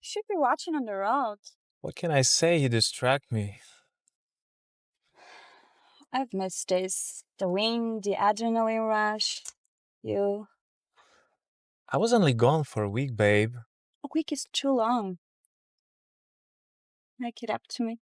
Should be watching on the road. What can I say? You distract me. I've missed this. The wind, the adrenaline rush. You. I was only gone for a week, babe. A week is too long. Make it up to me.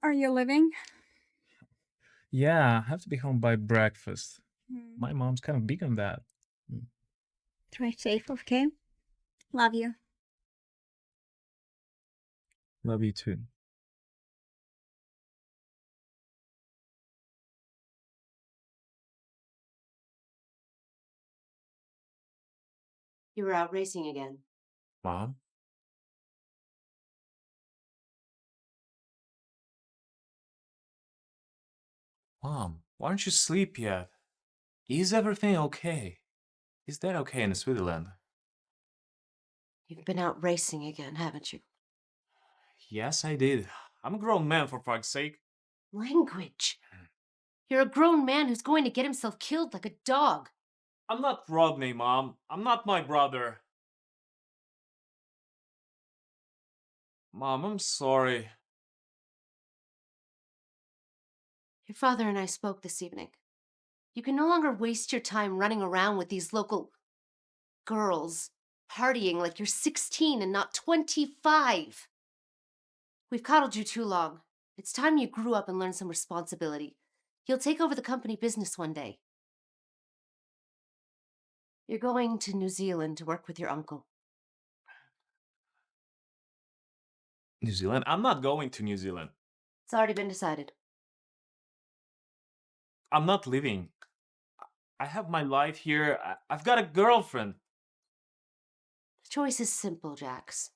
Are you leaving? Yeah, I have to be home by breakfast. My mom's kind of big on that. Drive safe, okay? Love you. Love you too. You were out racing again. Mom? Mom, why don't you sleep yet? Is everything okay? Is that okay in Switzerland? You've been out racing again, haven't you? Yes, I did. I'm a grown man, for fuck's sake. Language. You're a grown man who's going to get himself killed like a dog. I'm not Rodney, Mom. I'm not my brother. Mom, I'm sorry. Your father and I spoke this evening. You can no longer waste your time running around with these local girls, partying like you're 16 and not 25. We've coddled you too long. It's time you grew up and learned some responsibility. You'll take over the company business one day. You're going to New Zealand to work with your uncle. New Zealand? I'm not going to New Zealand. It's already been decided. I'm not leaving. I have my life here. I've got a girlfriend. The choice is simple, Jax.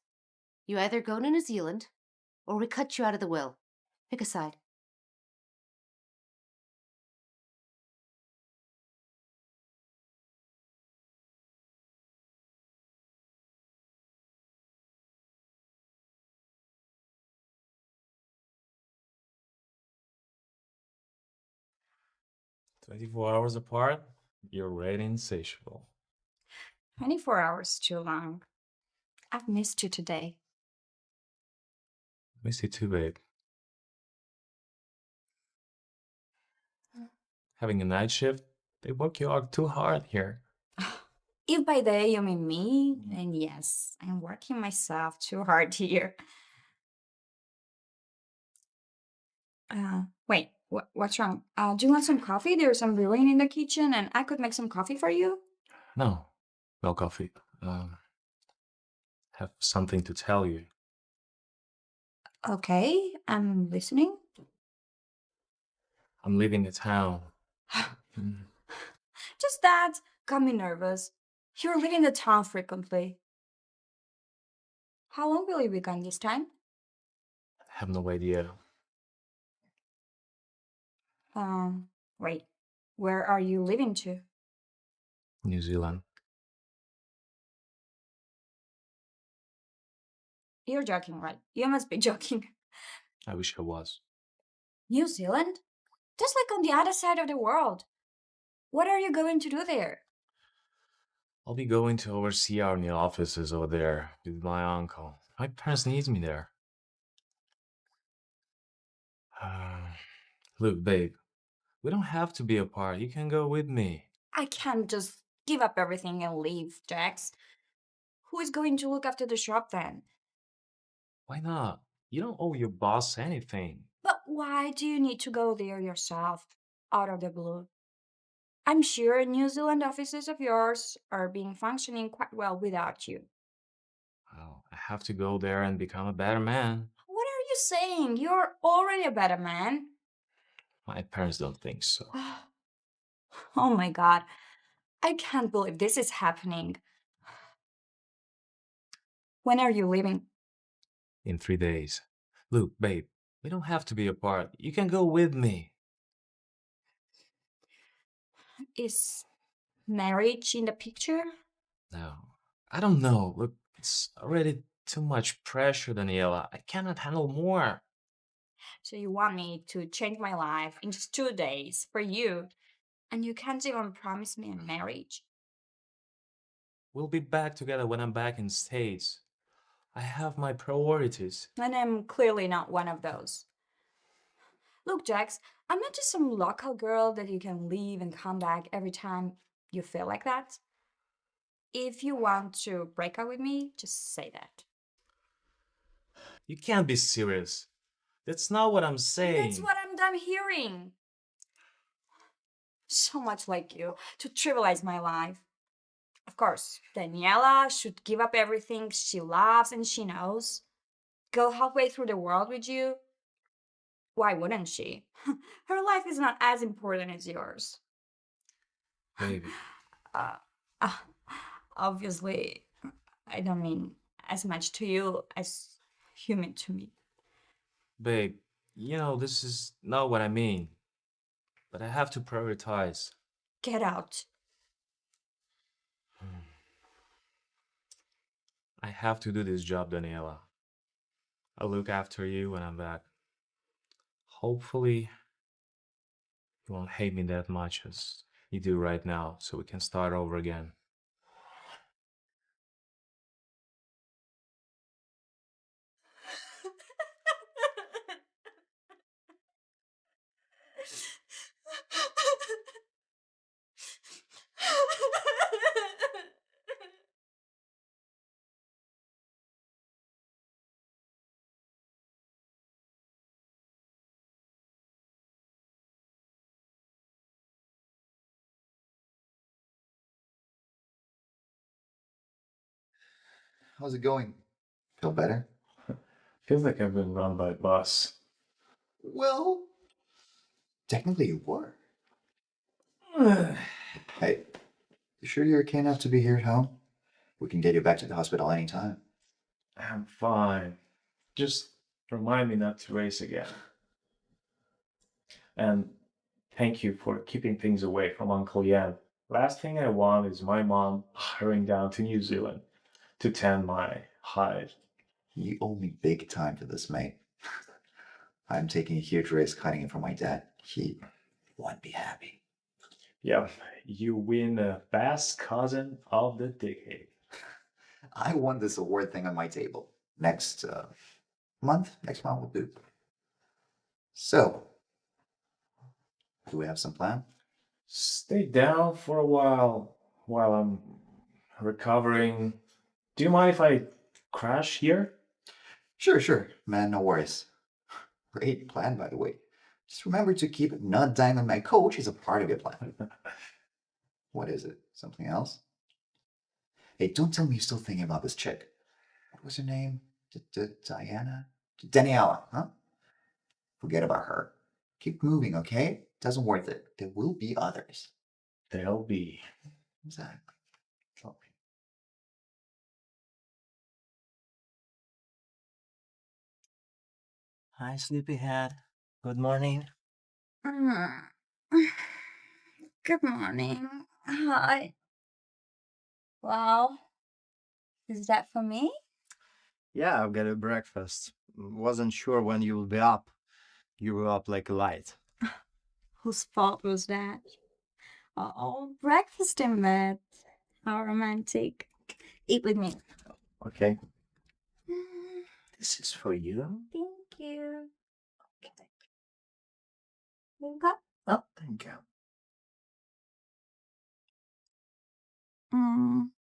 You either go to New Zealand, or we cut you out of the will. Pick a side. "24 hours apart? You're really insatiable." 24 hours too long. I've missed you today. Miss you too, babe. Having a night shift? They work you out too hard here. If by they you mean me, then yes, I'm working myself too hard here. Wait, what's wrong? Do you want some coffee? There's some brewing in the kitchen, and I could make some coffee for you. No, no coffee. Have something to tell you. Okay, I'm listening. I'm leaving the town. Just that got me nervous. You're leaving the town frequently. How long will you be gone this time? I have no idea. Wait, where are you leaving to? New Zealand. You're joking, right? You must be joking. I wish I was. New Zealand? That's like on the other side of the world. What are you going to do there? I'll be going to oversee our new offices over there with my uncle. My parents need me there. Look, babe, we don't have to be apart. You can go with me. I can't just give up everything and leave, Jax. Who is going to look after the shop then? Why not? You don't owe your boss anything. But why do you need to go there yourself, out of the blue? I'm sure New Zealand offices of yours are being functioning quite well without you. Well, I have to go there and become a better man. What are you saying? You're already a better man. My parents don't think so. Oh my god. I can't believe this is happening. When are you leaving? In 3 days. Look, babe, we don't have to be apart. You can go with me. Is marriage in the picture? No, I don't know. Look, it's already too much pressure, Daniela. I cannot handle more. So you want me to change my life in just 2 days for you, and you can't even promise me a marriage? We'll be back together when I'm back in States. I have my priorities. And I'm clearly not one of those. Look, Jax, I'm not just some local girl that you can leave and come back every time you feel like that. If you want to break up with me, just say that. You can't be serious. That's not what I'm And that's saying. what I'm done hearing. So much like you to trivialize my life. Of course, Daniela should give up everything she loves and she knows. Go halfway through the world with you. Why wouldn't she? Her life is not as important as yours. Baby, Uh, uh, Obviously, I don't mean as much to you as you mean to me. babe, this is not what I mean. But I have to prioritize. Get out. I have to do this job, Daniela. I'll look after you when I'm back. Hopefully, you won't hate me that much as you do right now, so we can start over again. How's it going? Feel better? Feels like I've been run by a bus. Well, technically you were. Hey, you sure you're okay enough to be here at home? We can get you back to the hospital anytime. I'm fine. Just remind me not to race again. And thank you for keeping things away from Uncle Yan. Last thing I want is my mom hurrying down to New Zealand to tend my hide. You owe me big time for this, mate. I'm taking a huge risk hiding it from my dad. He won't be happy. Yeah, you win the best cousin of the decade. I want this award thing on my table. Next month? Next month will do. So, do we have some plan? Stay down for a while I'm recovering. Do you mind if I crash here? Sure. Man, no worries. Great plan, by the way. Just remember to keep not dying on my coach as a part of your plan. What is it? Something else? Hey, don't tell me you're still thinking about this chick. What was her name? Diana? Daniella, huh? Forget about her. Keep moving, okay? Doesn't worth it. There will be others. There'll be. Exactly. Okay. Hi, sleepyhead. Good morning. Mm. Good morning. Hi. Wow. Is that for me? Yeah, I've got a breakfast. Wasn't sure when you will be up. You were up like a light. Whose fault was that? Oh, breakfast in bed. How romantic. Eat with me. Okay. Mm, This is for you. Thank you. Okay. Wake up. Oh, thank you. Mm.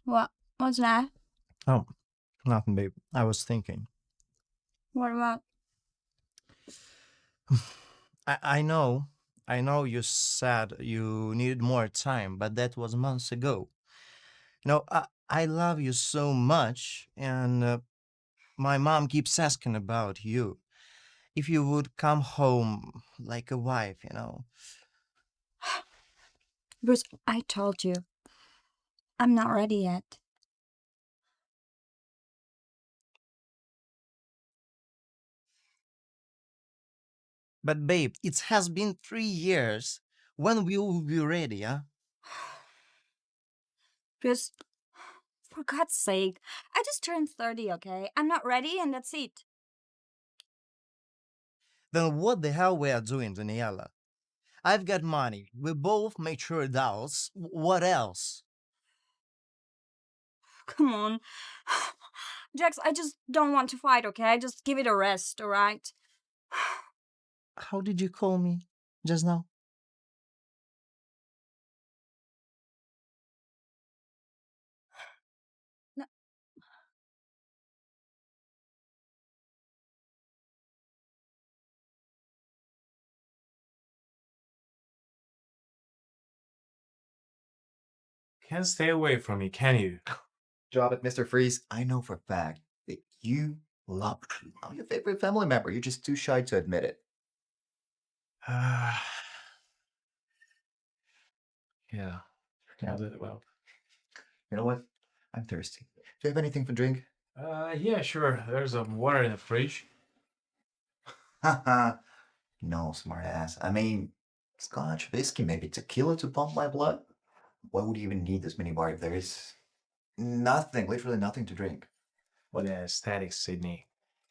What? What's that? Oh, nothing, babe. I was thinking. What about? I know. I know you said you needed more time, but that was months ago. I love you so much, and my mom keeps asking about you. If you would come home like a wife. Bruce, I told you. I'm not ready yet. But babe, it has been 3 years. When will we be ready, huh? Just, for God's sake, I just turned 30, okay? I'm not ready, and that's it. Then what the hell we are doing, Daniela? I've got money. We both mature adults. What else? Come on. Jax, I just don't want to fight, okay? Just give it a rest, alright? How did you call me just now? No, Can't stay away from me, can you? Drop it, Mr. Freeze. I know for a fact that you love me. I'm your favorite family member. You're just too shy to admit it. Yeah. Now that well. You know what? I'm thirsty. Do you have anything for drink? Yeah, sure. There's some water in the fridge. Haha. No, smart ass. I mean, scotch, whiskey, maybe tequila to pump my blood? Why would you even need this minibar if there is nothing, literally nothing to drink? What an aesthetic, Sydney.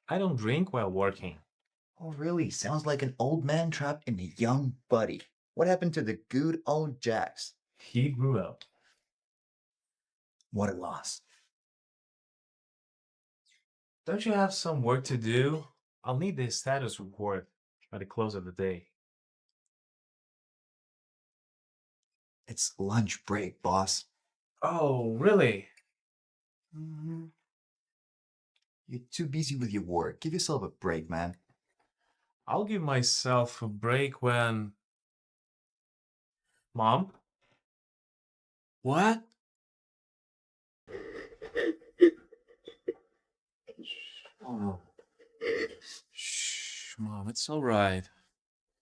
I don't drink while working. Oh, really? Sounds like an old man trapped in a young body. What happened to the good old Jax? He grew up. What a loss. Don't you have some work to do? I'll need the status report by the close of the day. It's lunch break, boss. Oh, really? Mhm. You're too busy with your work. Give yourself a break, man. I'll give myself a break when... Mom? What? Oh. Shh, Mom, it's all right.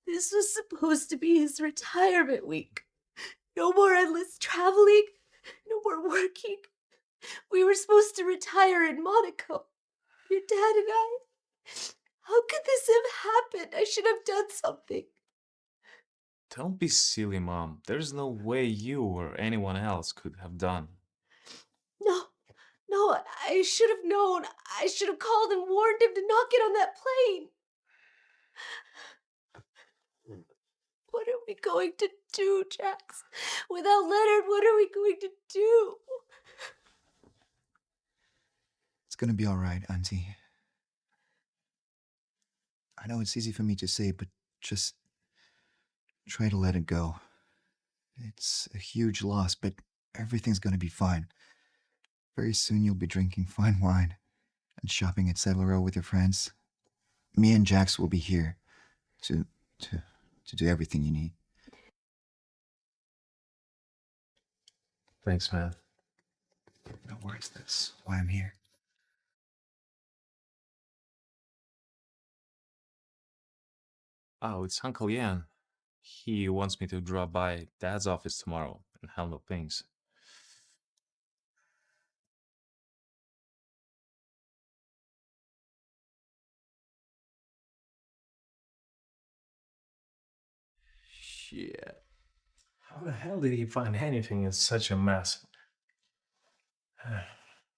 This was supposed to be his retirement week. No more endless traveling, no more working. We were supposed to retire in Monaco. Your dad and I. How could this have happened? I should have done something. Don't be silly, Mom. There's no way you or anyone else could have done. No, I should have known. I should have called and warned him to not get on that plane. What are we going to do, Jax? Without Leonard, what are we going to do? It's gonna be all right, Auntie. I know it's easy for me to say, but just try to let it go. It's a huge loss, but everything's gonna be fine. Very soon you'll be drinking fine wine and shopping at Several with your friends. Me and Jax will be here to to to do everything you need. Thanks, man. No worries, that's why I'm here. Oh, it's Uncle Yan. He wants me to drop by Dad's office tomorrow and handle things. Shit. How the hell did he find anything in such a mess?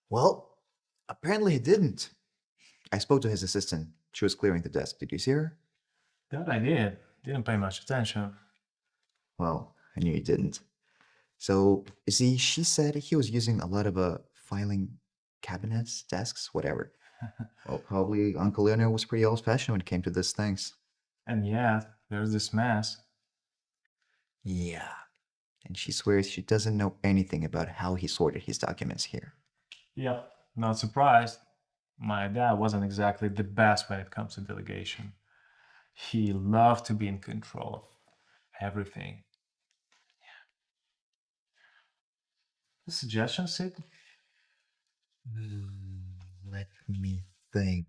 Well, apparently he didn't. I spoke to his assistant. She was clearing the desk. Did you see her? That I did. Didn't pay much attention. Well, I knew you didn't. So, you see, she said he was using a lot of filing cabinets, desks, whatever. Well, probably Uncle Leonard was pretty old-fashioned when it came to these things. And yet, there's this mess. Yeah. And she swears she doesn't know anything about how he sorted his documents here. Yep, not surprised. My dad wasn't exactly the best when it comes to delegation. He loved to be in control of everything. The suggestion, Sid? Let me think.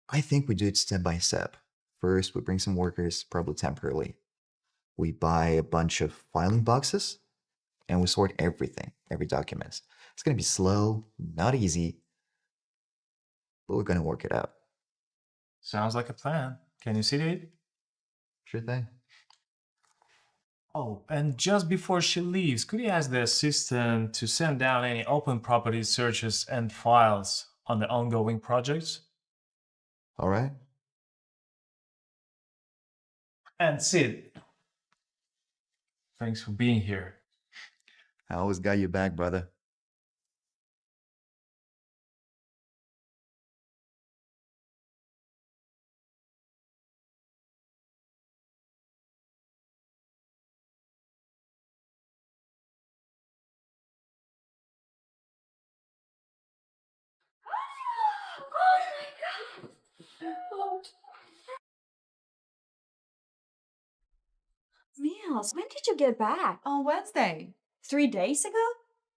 I think we do it step by step. First, we bring some workers, probably temporarily. We buy a bunch of filing boxes, and we sort everything, every document. It's gonna be slow, not easy, but we're gonna work it out. Sounds like a plan. Can you see it? Sure thing. Oh, and just before she leaves, could you ask the assistant to send down any open property searches and files on the ongoing projects? All right. And Sid, thanks for being here. I always got you back, brother. Meals, when did you get back? On Wednesday. 3 days ago?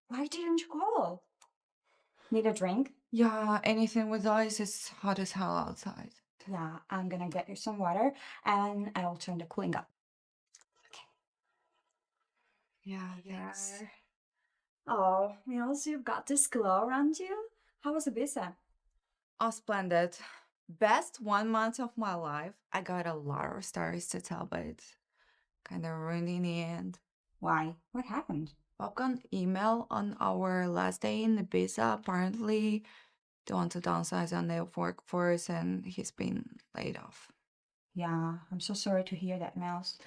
Why didn't you call? Need a drink? Yeah, anything with ice is hot as hell outside. Yeah, I'm gonna get you some water and I'll turn the cooling up. Yeah, thanks. There. Oh, Meals, you've got this glow around you. How was Ibiza? Oh, splendid. Best 1 month of my life. I got a lot of stories to tell, but kind of ruined in the end. Why? What happened? Bob got an email on our last day in Ibiza. Apparently, they want to downsize on their workforce and he's been laid off. Yeah, I'm so sorry to hear that, Meals.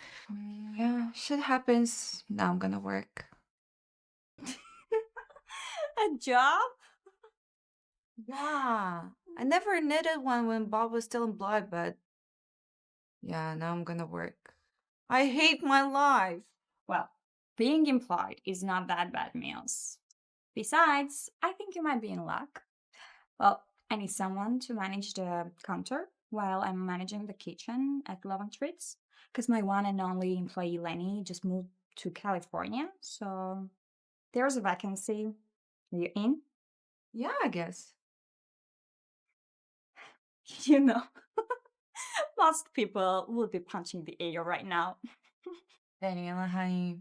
Yeah, shit happens. Now I'm gonna work. A job? Yeah, I never needed one when Bob was still employed, but yeah, now I'm gonna work. I hate my life. Well, being employed is not that bad, Meals. Besides, I think you might be in luck. Well, I need someone to manage the counter while I'm managing the kitchen at Love and Treats. Because my one and only employee, Lenny, just moved to California. So there's a vacancy. Are you in? Yeah, I guess. You know, most people would be punching the air right now. Daniella, honey,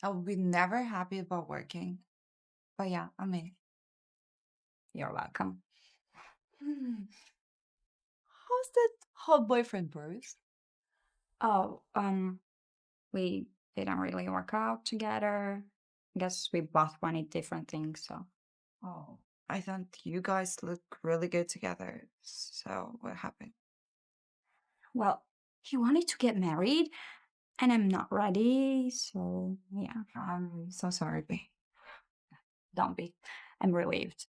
I will be never happy about working. But yeah, I'm in. You're welcome. How's that hot boyfriend, Bruce? Oh, we didn't really work out together. I guess we both wanted different things, so. Oh, I thought you guys look really good together. So what happened? Well, he wanted to get married, and I'm not ready, so yeah, I'm so sorry, babe. don't be. I'm relieved.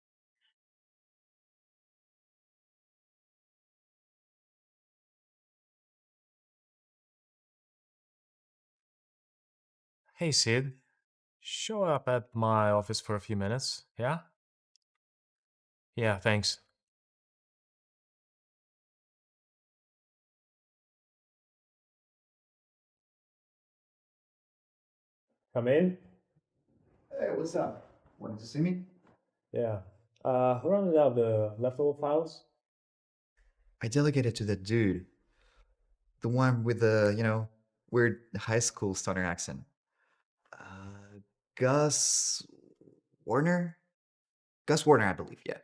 Hey, Sid, show up at my office for a few minutes, yeah? Yeah, thanks. Come in? Hey, what's up? Wanted to see me? Yeah. Rounded out the leftover files? I delegated to that dude. The one with the, weird high school southern accent. Gus Warner? Gus Warner, I believe, yeah.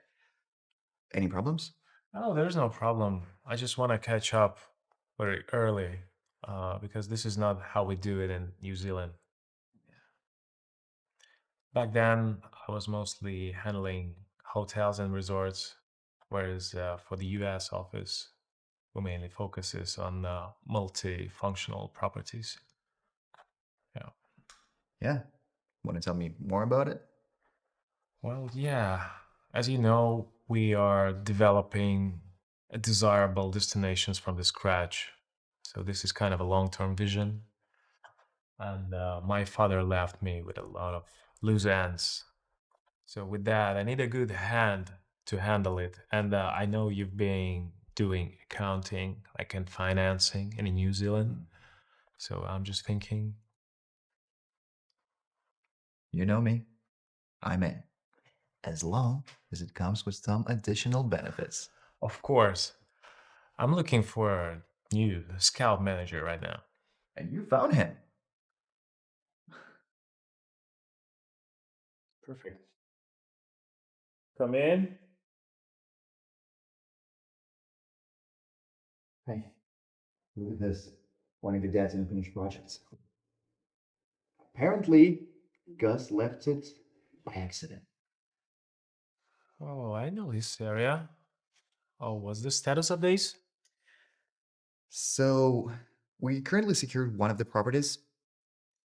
Any problems? Oh, there's no problem. I just want to catch up very early because this is not how we do it in New Zealand. Back then, I was mostly handling hotels and resorts, whereas for the US office, we mainly focuses on multifunctional properties. Yeah. Yeah. Want to tell me more about it? Well, yeah. As you know, we are developing desirable destinations from the scratch. So this is kind of a long-term vision. And my father left me with a lot of loose ends. So with that, I need a good hand to handle it. And I know you've been doing accounting, like in financing in New Zealand. So I'm just thinking, You know me. I'm in. As long as it comes with some additional benefits. of course, I'm looking for a new scout manager right now. And you found him. Perfect. Come in. Hey, look at this. One of your dad's unfinished projects. Apparently, Gus left it by accident. Oh, I know this area. Oh, what's the status of this? So, we currently secured one of the properties,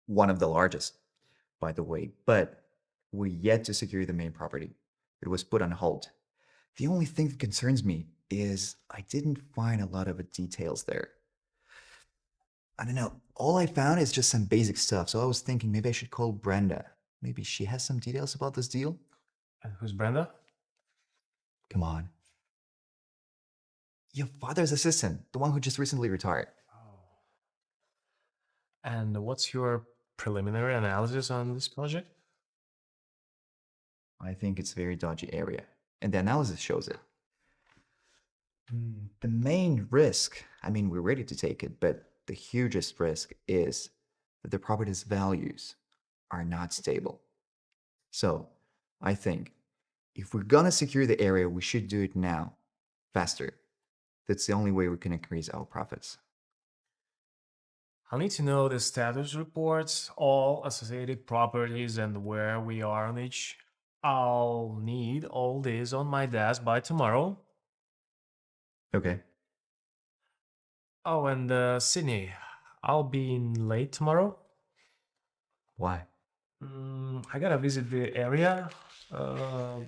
one of the largest, by the way, but we're yet to secure the main property. It was put on hold. The only thing that concerns me is I didn't find a lot of the details there. I don't know. All I found is just some basic stuff, so I was thinking maybe I should call Brenda. Maybe she has some details about this deal? And who's Brenda? Come on. Your father's assistant, the one who just recently retired. Oh. And what's your preliminary analysis on this project? I think it's a very dodgy area, and the analysis shows it. The main risk, I mean, we're ready to take it, but the hugest risk is that the property's values are not stable. So, I think if we're gonna secure the area, we should do it now, faster. That's the only way we can increase our profits. I'll need to know the status reports, all associated properties, and where we are on each. I'll need all this on my desk by tomorrow. Okay. Oh, and Sydney, I'll be in late tomorrow. Why? I gotta visit the area. A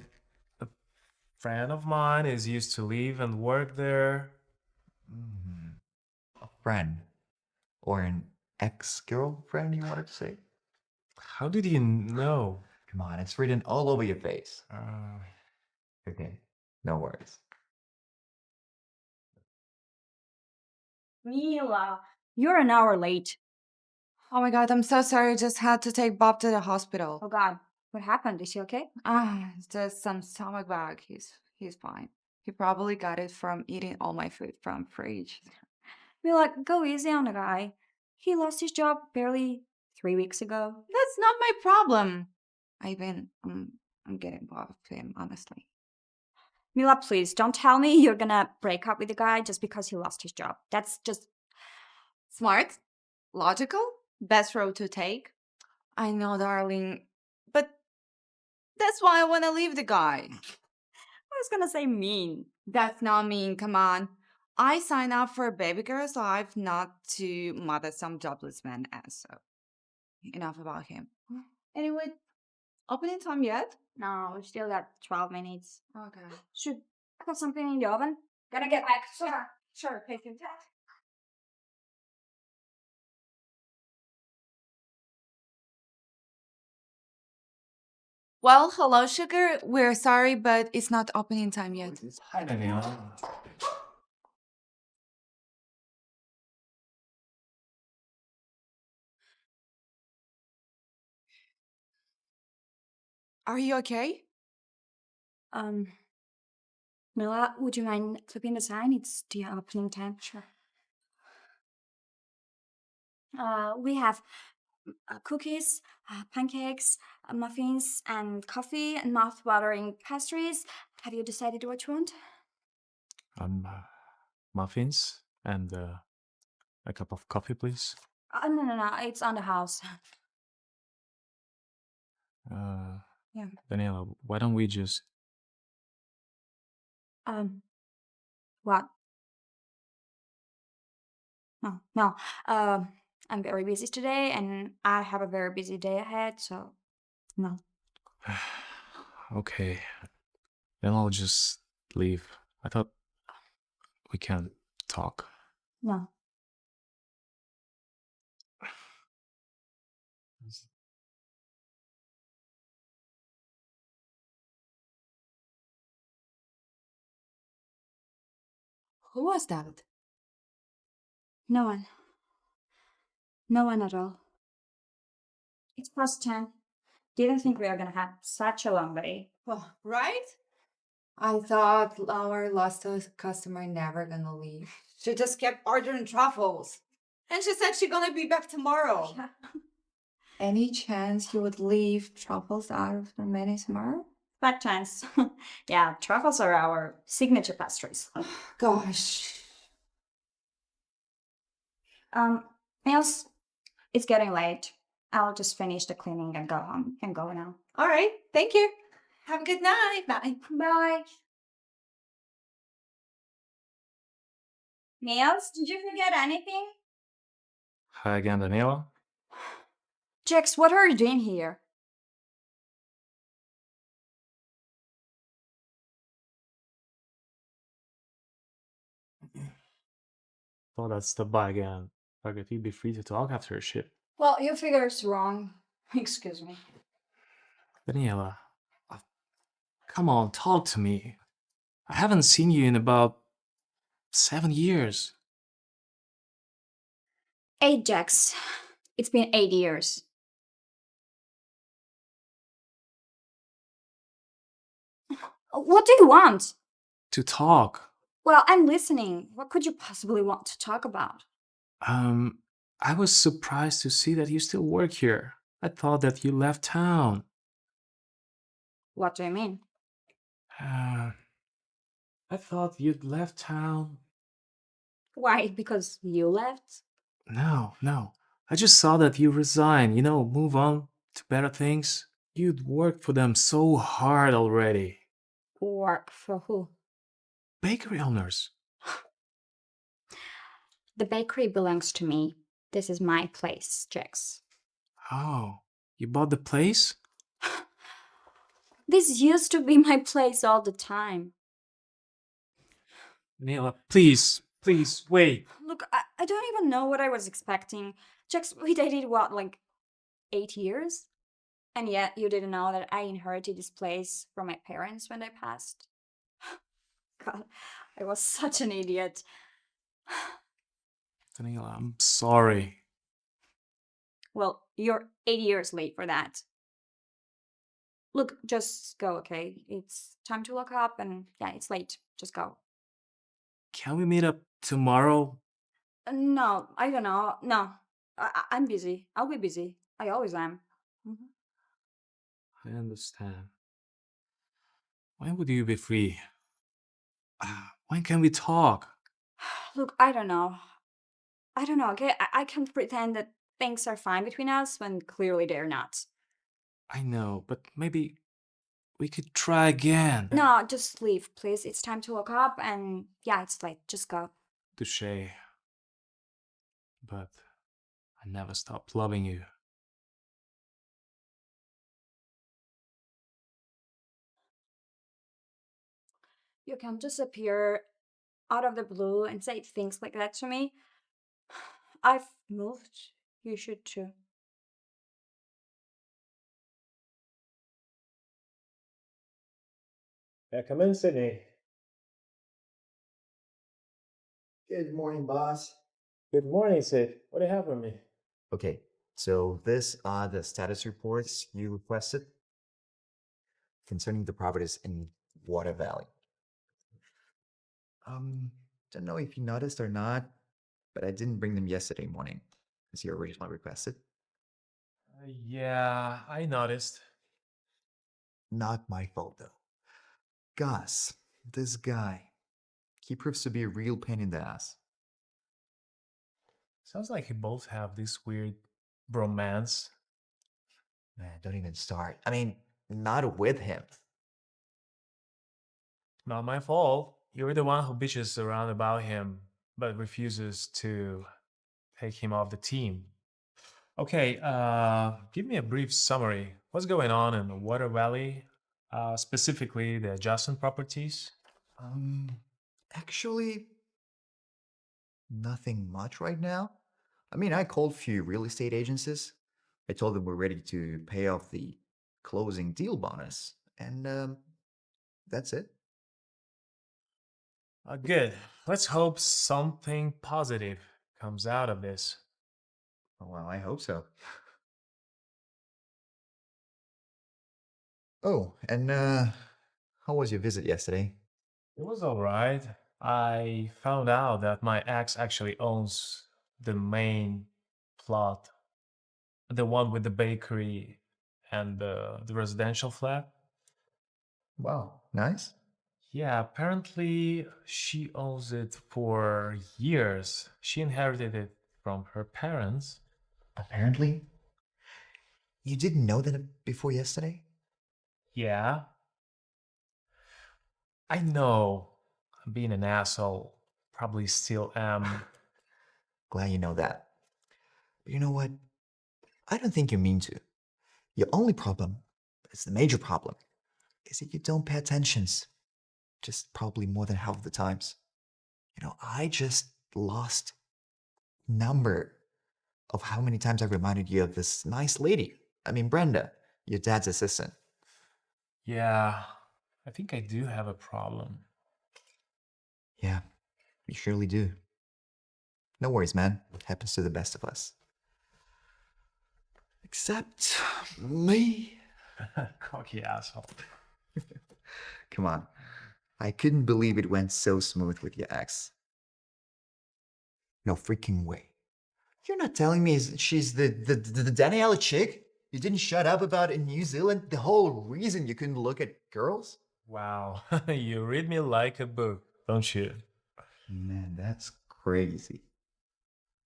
friend of mine is used to live and work there. A friend. Or an ex-girlfriend, you wanted to say? How did you know? Come on, it's written all over your face. Uh, Okay, no worries. Mila, you're an hour late. Oh my god, I'm so sorry. I just had to take Bob to the hospital. Oh God, what happened? Is she okay? It's just some stomach bug. He's fine. He probably got it from eating all my food from fridge. Mila, go easy on the guy. He lost his job barely 3 weeks ago. That's not my problem. I'm getting bored of him, honestly. Mila, please don't tell me you're gonna break up with the guy just because he lost his job. That's just. Smart, logical, best road to take. I know, darling, but that's why I want to leave the guy. I was gonna say mean. That's not mean. Come on. I signed up for a baby girl's life, not to mother some jobless man ass. So enough about him. Anyway, opening time yet? No, we still got 12 minutes. Okay. Should I have something in the oven? Gotta get back. Sure, take your time. Well, hello, sugar. We're sorry, but it's not opening time yet. Hi, Daniella. Are you okay? Mila, would you mind flipping the sign? It's the opening time. Sure. We have cookies, pancakes, muffins, and coffee, and mouth-watering pastries. Have you decided what you want? Muffins and a cup of coffee, please. No. It's on the house. Yeah. Daniela, why don't we just... What? No. I'm very busy today, and I have a very busy day ahead, so no. Okay, then I'll just leave. I thought we can talk. No. Who was that? No one. No one at all. It's past 10. Didn't think we were gonna have such a long day. Well, right? I thought our last customer never gonna leave. She just kept ordering truffles. And she said she's gonna be back tomorrow. Yeah. Any chance you would leave truffles out of the menu tomorrow? Bad chance. Yeah, truffles are our signature pastries. Gosh. Niels, it's getting late. I'll just finish the cleaning and go home. Can go now. All right. Thank you. Have a good night. Bye. Bye. Niels, did you forget anything? Hi again, Daniella. Jax, what are you doing here? Thought I'd stop by again. Like if you'd be free to talk after a shift. Well, your figure is wrong. Excuse me. Daniella, come on, talk to me. I haven't seen you in about 7 years. 8, Jax. It's been 8 years. What do you want? To talk. Well, I'm listening. What could you possibly want to talk about? I was surprised to see that you still work here. I thought that you left town. What do you mean? I thought you'd left town. Why? Because you left? No. I just saw that you resigned, move on to better things. You'd worked for them so hard already. Work for who? Bakery owners. The bakery belongs to me. This is my place, Jax. Oh, you bought the place? This used to be my place all the time. Neela, please, wait. Look, I don't even know what I was expecting. Jax, we dated what, like 8 years? And yet you didn't know that I inherited this place from my parents when they passed. God, I was such an idiot. Daniela, I'm sorry. Well, you're 8 years late for that. Look, just go, okay? It's time to lock up and yeah, it's late. Just go. Can we meet up tomorrow? No, I don't know. No, I'm busy. I'll be busy. I always am. Mhm. I understand. When would you be free? When can we talk? Look, I don't know. Okay? I can't pretend that things are fine between us when clearly they're not. I know, but maybe we could try again. No, just leave, please. It's time to lock up and yeah, it's late. Just go. Touché. But I never stopped loving you. You can just appear out of the blue and say things like that to me. I've moved. You should too. Yeah, come in, Sydney. Good morning, boss. Good morning, Sid. What do you have for me? Okay, so these are the status reports you requested concerning the properties in Water Valley. Don't know if you noticed or not, but I didn't bring them yesterday morning, as you originally requested. Yeah, I noticed. Not my fault, though. Gus, this guy, he proves to be a real pain in the ass. Sounds like you both have this weird bromance. Man, don't even start. I mean, not with him. Not my fault. You're the one who bitches around about him, but refuses to take him off the team. Okay, give me a brief summary. What's going on in the Water Valley, specifically the adjacent properties? Actually, nothing much right now. I mean, I called a few real estate agencies. I told them we're ready to pay off the closing deal bonus, and that's it. Good. Let's hope something positive comes out of this. Well, I hope so. Oh, and how was your visit yesterday? It was all right. I found out that my ex actually owns the main plot, the one with the bakery and the residential flat. Wow, nice. Yeah, apparently she owns it for years. She inherited it from her parents. Apparently, you didn't know that before yesterday? Yeah. I know I'm being an asshole. Probably still am. Glad you know that. But you know what? I don't think you mean to. Your only problem, it's the major problem, is that you don't pay attention. Just probably more than half of the times. I just lost number of how many times I reminded you of this nice lady. I mean, Brenda, your dad's assistant. Yeah, I think I do have a problem. Yeah, you surely do. No worries, man. It happens to the best of us. Except me. Cocky asshole. Come on. I couldn't believe it went so smooth with your ex. No freaking way. You're not telling me she's the Daniella chick you didn't shut up about in New Zealand? The whole reason you couldn't look at girls? Wow, you read me like a book, don't you? Man, that's crazy.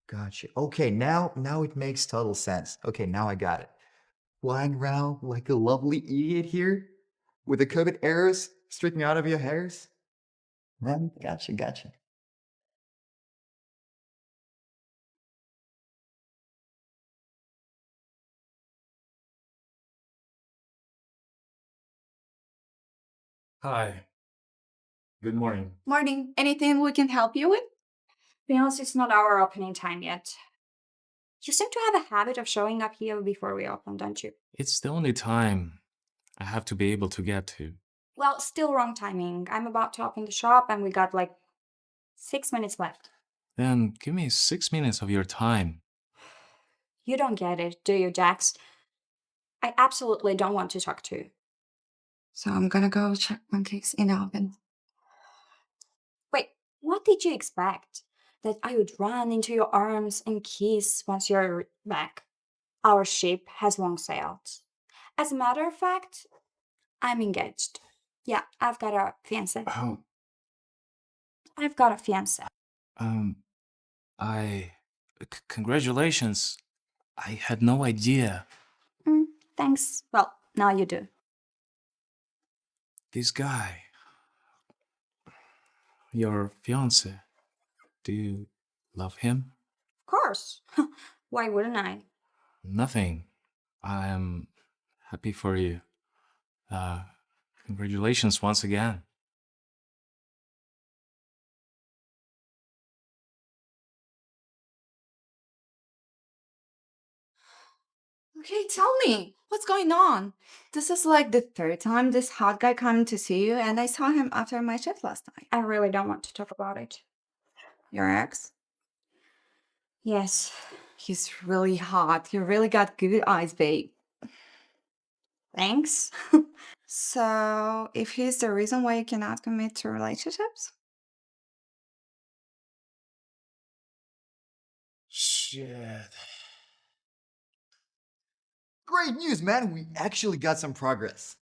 Gotcha. Okay, now it makes total sense. Okay, now I got it. Flying around like a lovely idiot here with the COVID arrows sticking out of your hairs? Man, gotcha. Hi. Good morning. Morning. Anything we can help you with? Be honest, it's not our opening time yet. You seem to have a habit of showing up here before we open, don't you? It's the only time I have to be able to get to. Well, still wrong timing. I'm about to open the shop and we got like 6 minutes left. Then give me 6 minutes of your time. You don't get it, do you, Jax? I absolutely don't want to talk to you. So I'm gonna go check pancakes in the oven. Wait, what did you expect? That I would run into your arms and kiss once you're back? Our ship has long sailed. As a matter of fact, I'm engaged. Yeah, I've got a fiance. Oh, I've got a fiance. um, congratulations. I had no idea. Thanks. Well, now you do. This guy, your fiance, do you love him? Of course. Why wouldn't I? Nothing. I am happy for you. Uh, Congratulations once again. Okay, tell me, what's going on? This is like the third time this hot guy came to see you, and I saw him after my shift last night. I really don't want to talk about it. Your ex? Yes. He's really hot. You really got good eyes, babe. Thanks. So, if he's the reason why you cannot commit to relationships? Shit. Great news, man. We actually got some progress.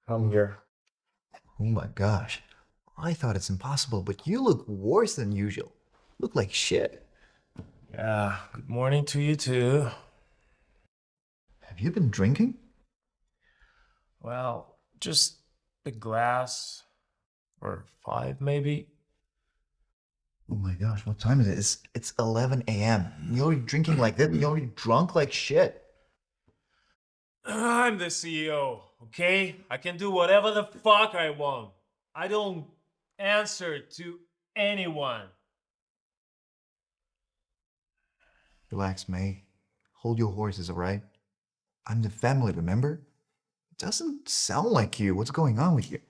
Come here. Oh my gosh. I thought it's impossible, but you look worse than usual. Look like shit. Yeah, good morning to you too. Have you been drinking? Well, just a glass or 5 maybe. Oh my gosh, what time is it? It's 11 a.m. You're already drinking like this? You're already drunk like shit. I'm the CEO, okay? I can do whatever the fuck I want. I don't answer to anyone. Relax, May. Hold your horses, all right? I'm the family, remember? It doesn't sound like you. What's going on with you?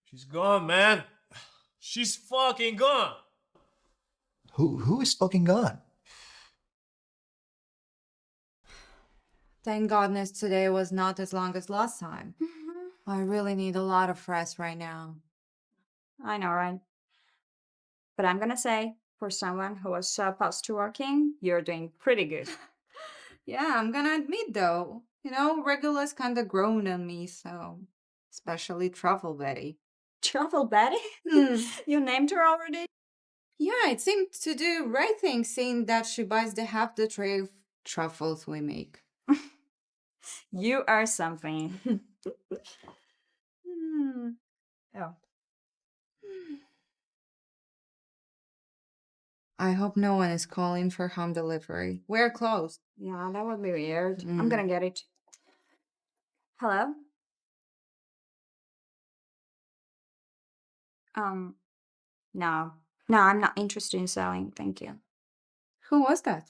She's gone, man. She's fucking gone. Who is fucking gone? Thank goodness today was not as long as last time. I really need a lot of rest right now. I know, right? But I'm gonna say, for someone who was supposed to working, you're doing pretty good. Yeah, I'm gonna admit though, regulars kind of grown on me, so especially Truffle Betty. Truffle Betty? Hmm. You named her already? Yeah, it seemed to do right things, seeing that she buys the half the tray of truffles we make. You are something. Hmm. Oh. I hope no one is calling for home delivery. We're closed. Yeah, that would be weird. I'm Mm. gonna get it. Hello? Um, no. No, I'm not interested in selling. Thank you. Who was that?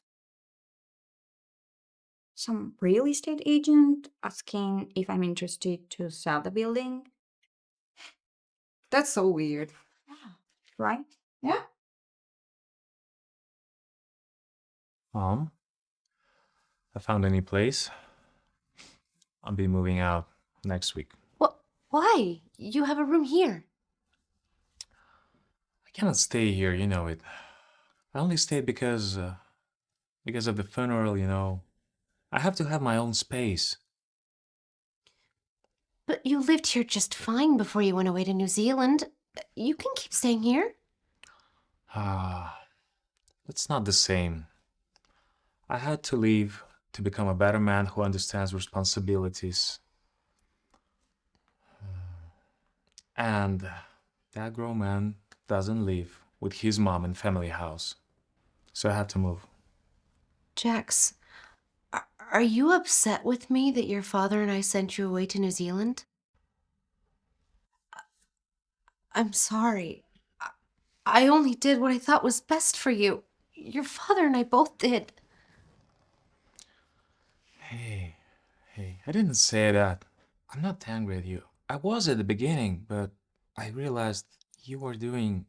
Some real estate agent asking if I'm interested to sell the building. That's so weird. Right? Yeah. I found a new place. I'll be moving out next week. What? Why? You have a room here. I cannot stay here, you know it. I only stayed because of the funeral, you know. I have to have my own space. But you lived here just fine before you went away to New Zealand. You can keep staying here. It's not the same. I had to leave to become a better man who understands responsibilities. And that grown man doesn't live with his mom in family house. So I had to move. Jax, are you upset with me that your father and I sent you away to New Zealand? I'm sorry. I only did what I thought was best for you. Your father and I both did. Hey, I didn't say that. I'm not angry at you. I was at the beginning, but I realized you were doing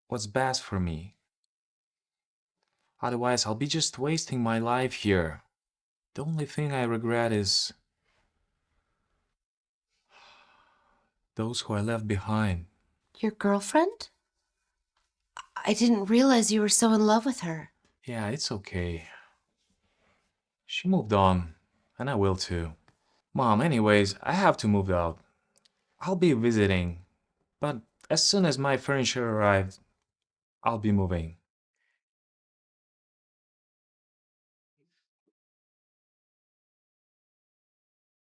what's best for me. Otherwise, I'll be just wasting my life here. The only thing I regret is those who I left behind. Your girlfriend? I didn't realize you were so in love with her. Yeah, it's okay. She moved on, and I will too. Mom, anyways, I have to move out. I'll be visiting, but as soon as my furniture arrives, I'll be moving.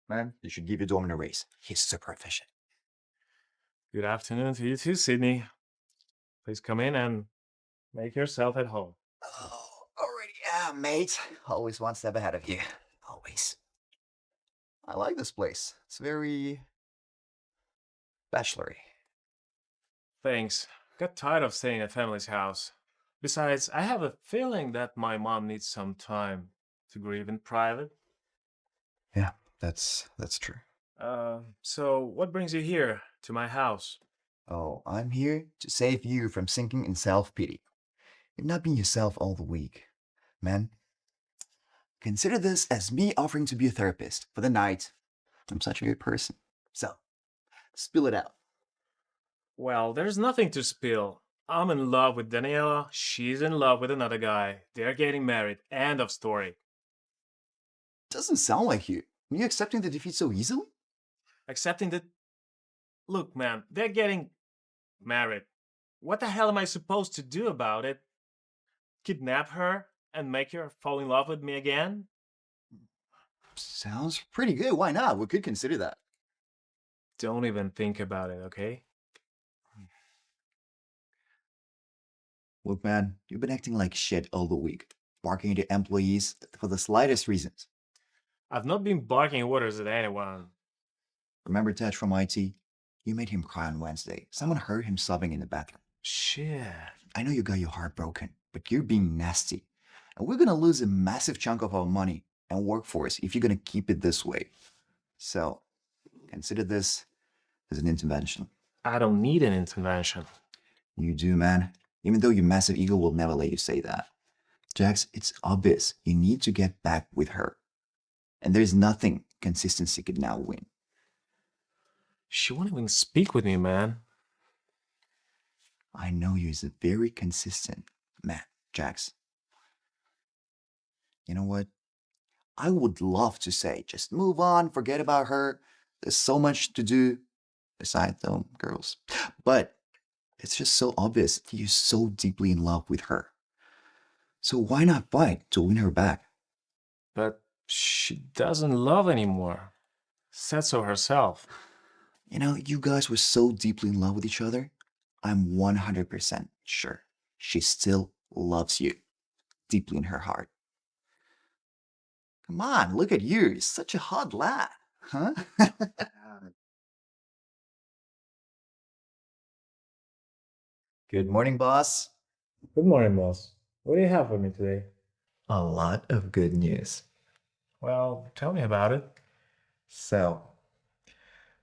Man, you should give your doorman a raise. He's super efficient. Good afternoon to you too, Sydney. Please come in and make yourself at home. Oh, already, yeah, mate. Always one step ahead of you. Always. I like this place. It's very bachelory. Thanks. Got tired of staying at family's house. Besides, I have a feeling that my mom needs some time to grieve in private. Yeah, that's true. So what brings you here to my house? Oh, I'm here to save you from sinking in self-pity. You've not been yourself all the week. Man, consider this as me offering to be a therapist for the night. I'm such a good person. So, spill it out. Well, there's nothing to spill. I'm in love with Daniella. She's in love with another guy. They're getting married. End of story. Doesn't sound like you. Are you accepting the defeat so easily? Accepting that. Look, man, they're getting married. What the hell am I supposed to do about it? Kidnap her and make her fall in love with me again? Sounds pretty good. Why not? We could consider that. Don't even think about it, okay? Look, man, you've been acting like shit all the week, barking at your employees for the slightest reasons. I've not been barking orders at anyone. Remember Tej from IT? You made him cry on Wednesday. Someone heard him sobbing in the bathroom. Shit. I know you got your heart broken, but you're being nasty. And we're gonna lose a massive chunk of our money and workforce if you're gonna keep it this way. So, consider this as an intervention. I don't need an intervention. You do, man. Even though your massive ego will never let you say that. Jax, it's obvious you need to get back with her. And there's nothing consistency could now win. She won't even speak with me, man. I know you is a very consistent man, Jax. You know what? I would love to say, just move on, forget about her. There's so much to do, aside though, girls. But It's just so obvious that you're so deeply in love with her. So why not fight to win her back? But she doesn't love anymore. Said so herself. You know, you guys were so deeply in love with each other. I'm 100% sure she still loves you deeply in her heart. Come on, look at you. You're such a hot lad. Huh? Good morning, boss. Good morning, boss. What do you have for me today? A lot of good news. Well, tell me about it. So,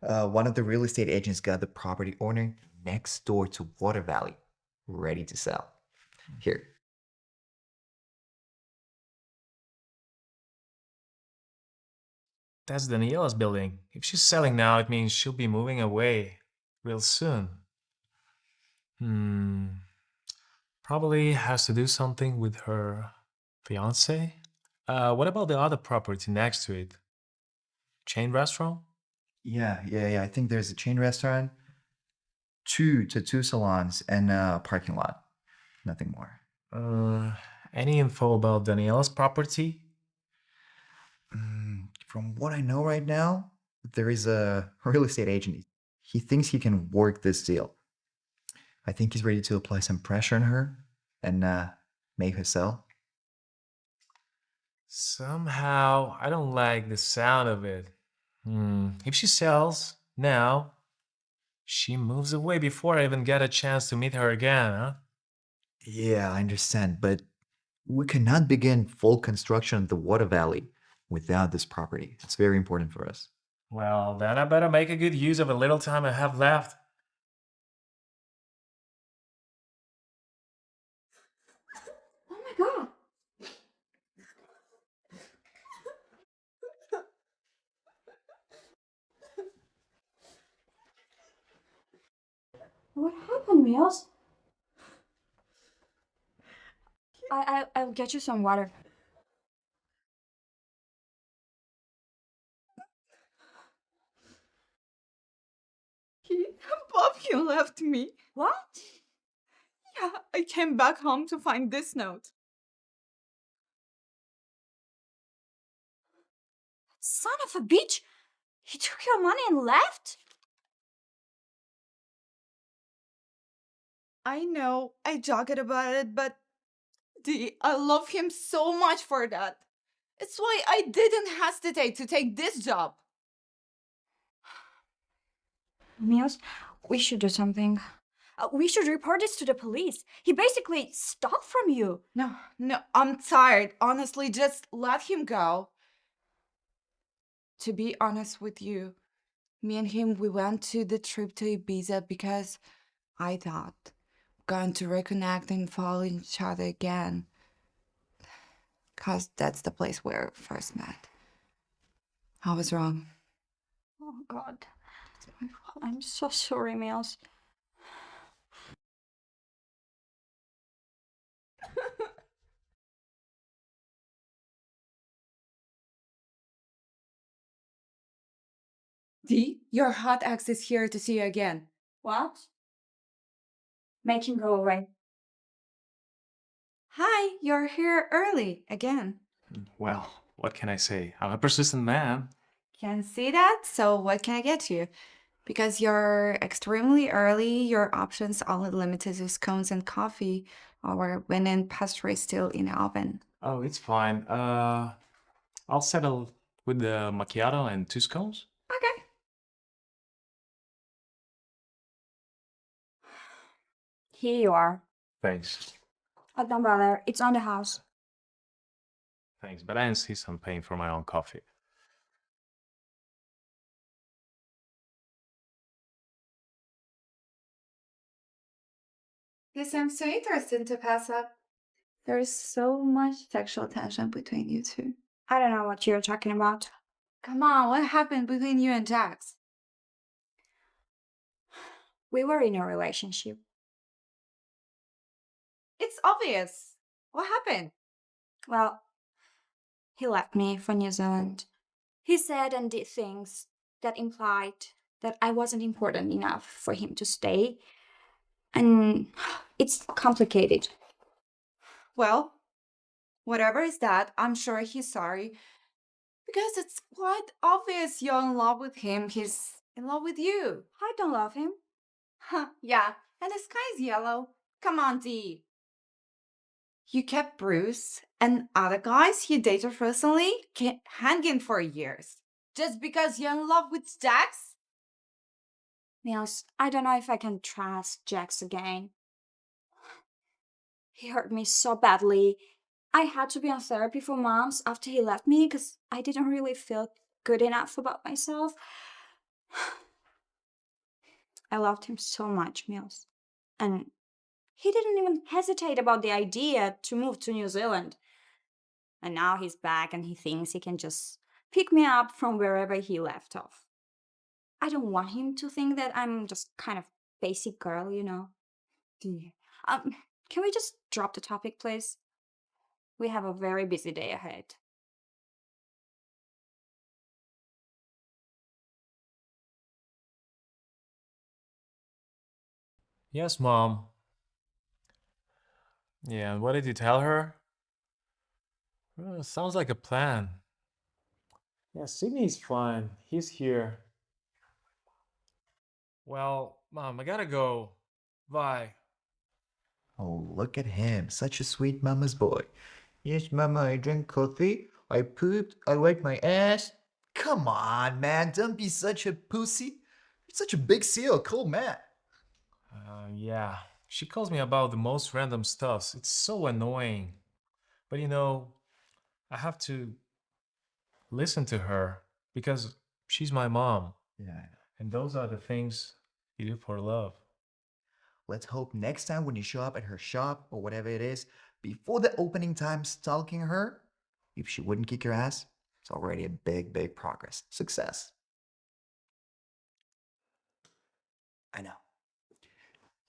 one of the real estate agents got the property owner next door to Water Valley ready to sell. Here. That's Daniella's building. If she's selling now, it means she'll be moving away real soon. Probably has to do something with her fiance. What about the other property next to it? Chain restaurant? Yeah. I think there's a chain restaurant, two tattoo salons, and a parking lot. Nothing more. Any info about Daniella's property? From what I know right now, there is a real estate agent. He thinks he can work this deal. I think he's ready to apply some pressure on her and make her sell. Somehow, I don't like the sound of it. If she sells now, she moves away before I even get a chance to meet her again, huh? Yeah, I understand, but we cannot begin full construction of the Water Valley without this property. It's very important for us. Well, then I better make a good use of a little time I have left. Oh my god. What happened, Mills? I'll get you some water. He left me. What? Yeah, I came back home to find this note. Son of a bitch! He took your money and left? I know, I joked about it, but I love him so much for that. It's why I didn't hesitate to take this job. Mills, we should do something. We should report this to the police. He basically stole from you. No, I'm tired. Honestly, just let him go. To be honest with you, me and him, we went to the trip to Ibiza because I thought going to reconnect and fall in each other again. Because that's the place where we first met. I was wrong. Oh god. It's my fault. I'm so sorry, Mills. Dee, your hot ex is here to see you again. What? Make him go away. Hi, you're here early again. Well, what can I say? I'm a persistent man. Can see that? So what can I get you? Because you're extremely early, your options only limited to scones and coffee, or when in pastry still in the oven. Oh, it's fine. I'll settle with the macchiato and 2 scones. Okay. Here you are. Thanks. Oh, don't bother. It's on the house. Thanks, but I insist on paying for my own coffee. Yes, I'm so interested to pass up. There is so much sexual tension between you two. I don't know what you're talking about. Come on, what happened between you and Jax? We were in a relationship. It's obvious. What happened? Well, he left me for New Zealand. He said and did things that implied that I wasn't important enough for him to stay. And it's complicated. Well, whatever is that, I'm sure he's sorry. Because it's quite obvious you're in love with him. He's in love with you. I don't love him. Huh, yeah, and the sky's yellow. Come on, Dee. You kept Bruce and other guys you dated recently hanging for years. Just because you're in love with Jax? Niels, I don't know if I can trust Jax again. He hurt me so badly. I had to be on therapy for months after he left me because I didn't really feel good enough about myself. I loved him so much, Mills. And he didn't even hesitate about the idea to move to New Zealand. And now he's back and he thinks he can just pick me up from wherever he left off. I don't want him to think that I'm just kind of basic girl, you know. Yeah. Can we just drop the topic, please? We have a very busy day ahead. Yes, Mom. Yeah, and what did you tell her? Sounds like a plan. Yeah, Sydney's fine. He's here. Well, Mom, I gotta go. Bye. Oh, look at him. Such a sweet mama's boy. Yes, mama, I drank coffee. I pooped. I wiped my ass. Come on, man. Don't be such a pussy. You're such a big seal. Cool man. Yeah. She calls me about the most random stuffs. It's so annoying. But you know, I have to listen to her because she's my mom. Yeah. And those are the things you do for love. Let's hope next time when you show up at her shop or whatever it is, before the opening time stalking her, if she wouldn't kick your ass, it's already a big, big progress. Success. I know.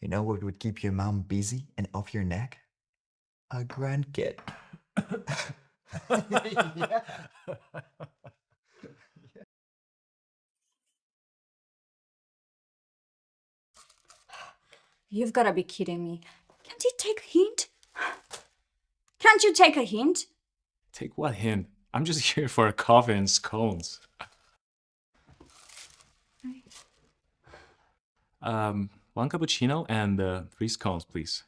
You know what would keep your mom busy and off your neck? A grandkid. Yeah. You've got to be kidding me. Can't you take a hint? Can't you take a hint? Take what hint? I'm just here for a coffee and scones. One cappuccino and 3 scones, please.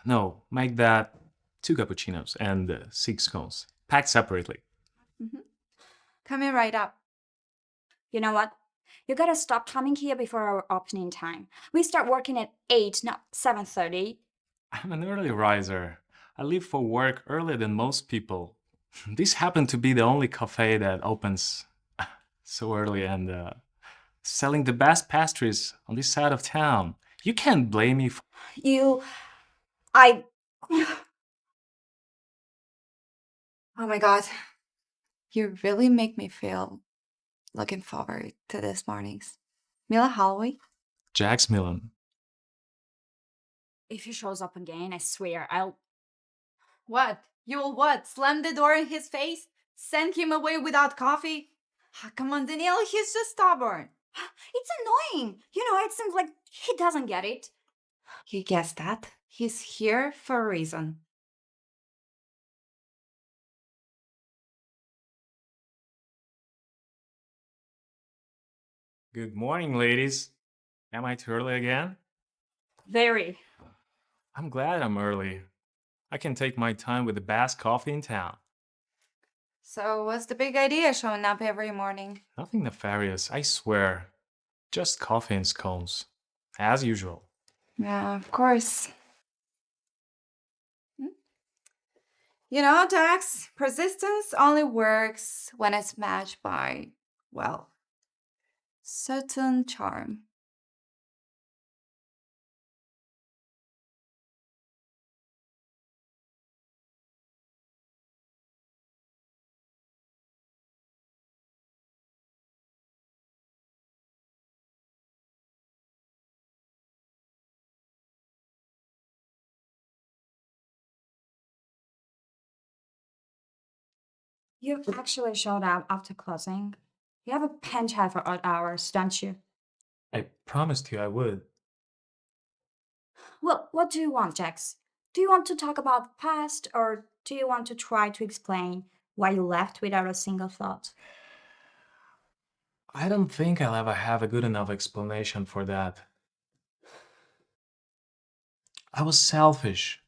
No, make that 2 cappuccinos and 6 scones, packed separately. Coming right up. You know what? You gotta stop coming here before our opening time. We start working at 8, not 7:30. I'm an early riser. I leave for work earlier than most people. This happened to be the only cafe that opens so early and selling the best pastries on this side of town. You can't blame me for... I... Oh my god. You really make me feel looking forward to this mornings. Mila Holloway? Jax Millen. If he shows up again, I swear, I'll... What? You'll what? Slam the door in his face? Send him away without coffee? Come on, Danielle, he's just stubborn. It's annoying. You know, it seems like he doesn't get it. He gets that. He's here for a reason. Good morning, ladies. Am I too early again? Very. I'm glad I'm early. I can take my time with the best coffee in town. So what's the big idea showing up every morning? Nothing nefarious, I swear. Just coffee and scones. As usual. Yeah, of course. You know, Jax, persistence only works when it's matched by, well, certain charm. You actually showed up after closing. You have a pen chat for odd hours, don't you? I promised you I would. Well, what do you want, Jax? Do you want to talk about the past, or do you want to try to explain why you left without a single thought? I don't think I'll ever have a good enough explanation for that. I was selfish.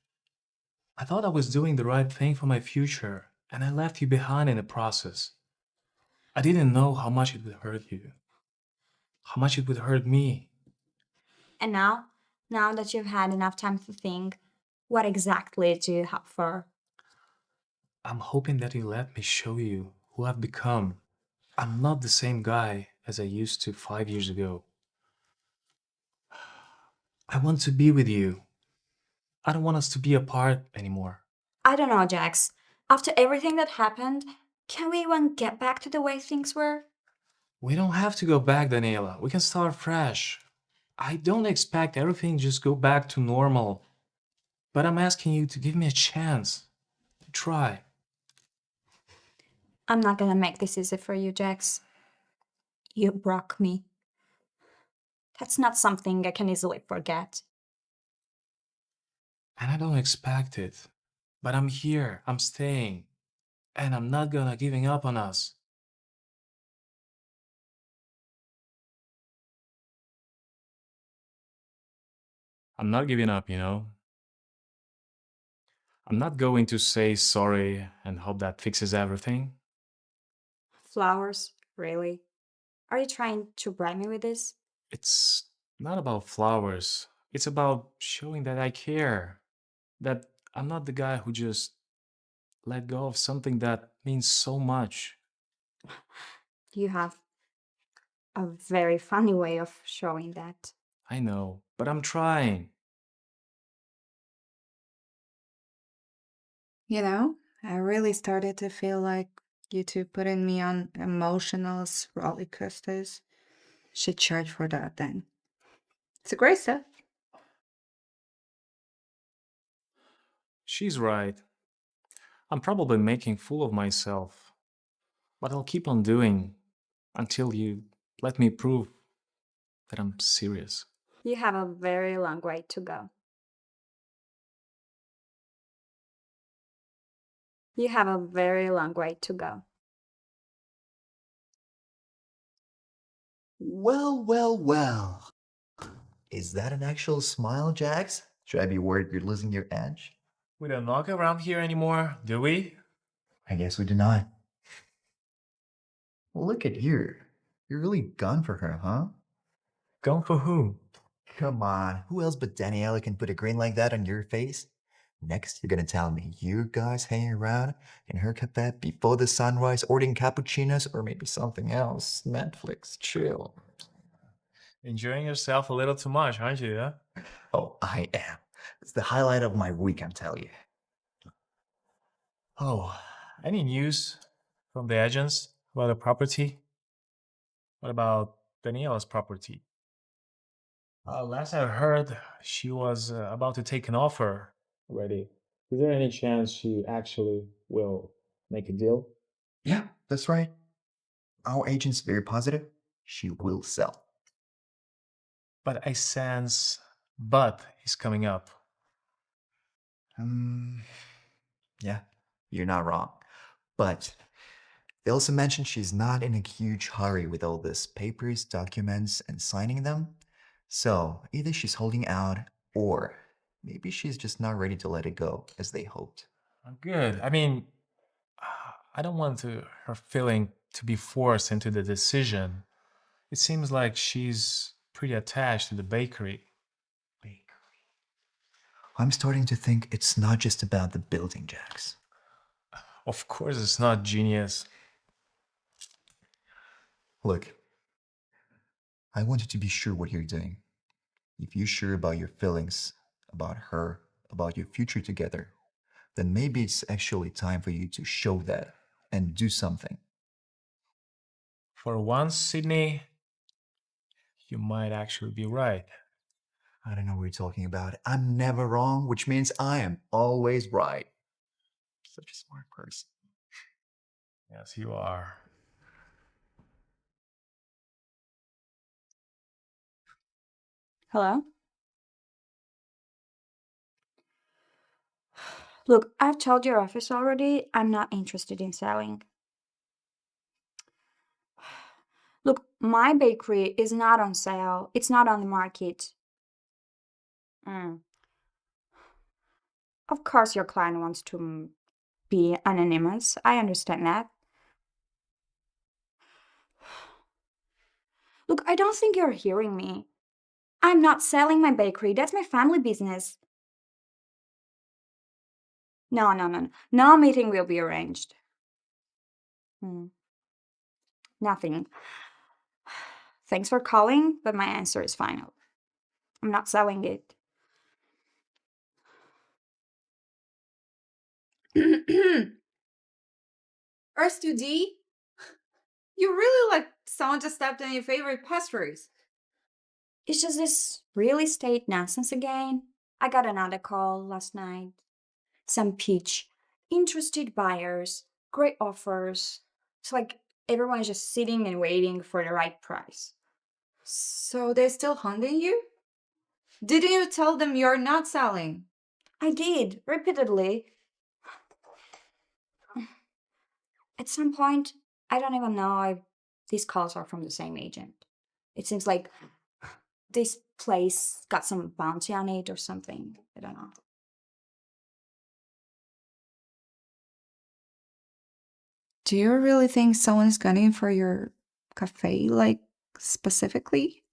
I thought I was doing the right thing for my future, and I left you behind in the process. I didn't know how much it would hurt you, how much it would hurt me. And now that you've had enough time to think, what exactly do you have for? I'm hoping that you let me show you who I've become. I'm not the same guy as I used to 5 years ago. I want to be with you. I don't want us to be apart anymore. I don't know, Jax. After everything that happened, can we even get back to the way things were? We don't have to go back, Daniela. We can start fresh. I don't expect everything just go back to normal. But I'm asking you to give me a chance. To try. I'm not gonna make this easy for you, Jax. You broke me. That's not something I can easily forget. And I don't expect it. But I'm here. I'm staying. And I'm not gonna giving up on us. I'm not giving up, you know. I'm not going to say sorry and hope that fixes everything. Flowers? Really? Are you trying to bribe me with this? It's not about flowers. It's about showing that I care. That I'm not the guy who just let go of something that means so much. You have a very funny way of showing that. I know, but I'm trying. You know, I really started to feel like you two putting me on emotional roller coasters. Should charge for that then. It's a great stuff. She's right. I'm probably making fool of myself, but I'll keep on doing until you let me prove that I'm serious. You have a very long way to go. You have a very long way to go. Well, well, well. Is that an actual smile, Jax? Should I be worried you're losing your edge? We don't knock around here anymore, do we? I guess we do not. Look at you. You're really gone for her, huh? Gone for who? Come on, who else but Daniella can put a grin like that on your face? Next, you're gonna tell me you guys hanging around in her cafe before the sunrise, ordering cappuccinos, or maybe something else. Netflix, chill. Enjoying yourself a little too much, aren't you? Huh? Oh, I am. It's the highlight of my week, I'm telling you. Oh, any news from the agents about the property? What about Daniella's property? Last I heard, she was about to take an offer already. Is there any chance she actually will make a deal? Yeah, that's right. Our agent's very positive. She will sell. But I sense but is coming up. Um, yeah, you're not wrong. But they also mentioned she's not in a huge hurry with all these papers, documents, and signing them. So either she's holding out, or maybe she's just not ready to let it go as they hoped. Good. I mean, I don't want her feeling to be forced into the decision. It seems like she's pretty attached to the bakery. I'm starting to think it's not just about the building, Jax. Of course, it's not genius. Look, I want you to be sure what you're doing. If you're sure about your feelings, about her, about your future together, then maybe it's actually time for you to show that and do something. For once, Sydney, you might actually be right. I don't know what you're talking about. I'm never wrong, which means I am always right. Such a smart person. Yes, you are. Hello? Look, I've told your office already, I'm not interested in selling. Look, my bakery is not on sale. It's not on the market. Mm. Of course, your client wants to be anonymous. I understand that. Look, I don't think you're hearing me. I'm not selling my bakery. That's my family business. No. No meeting will be arranged. Nothing. Thanks for calling, but my answer is final. I'm not selling it. R2D? You really like someone just stepped on your favorite pastries. It's just this real estate nonsense again. I got another call last night. Some pitch, interested buyers, great offers. It's like everyone's just sitting and waiting for the right price. So they're still hunting you? Didn't you tell them you're not selling? I did, repeatedly. At some point, I don't even know if these calls are from the same agent. It seems like this place got some bounty on it or something. I don't know. Do you really think someone's gunning for your cafe, like specifically?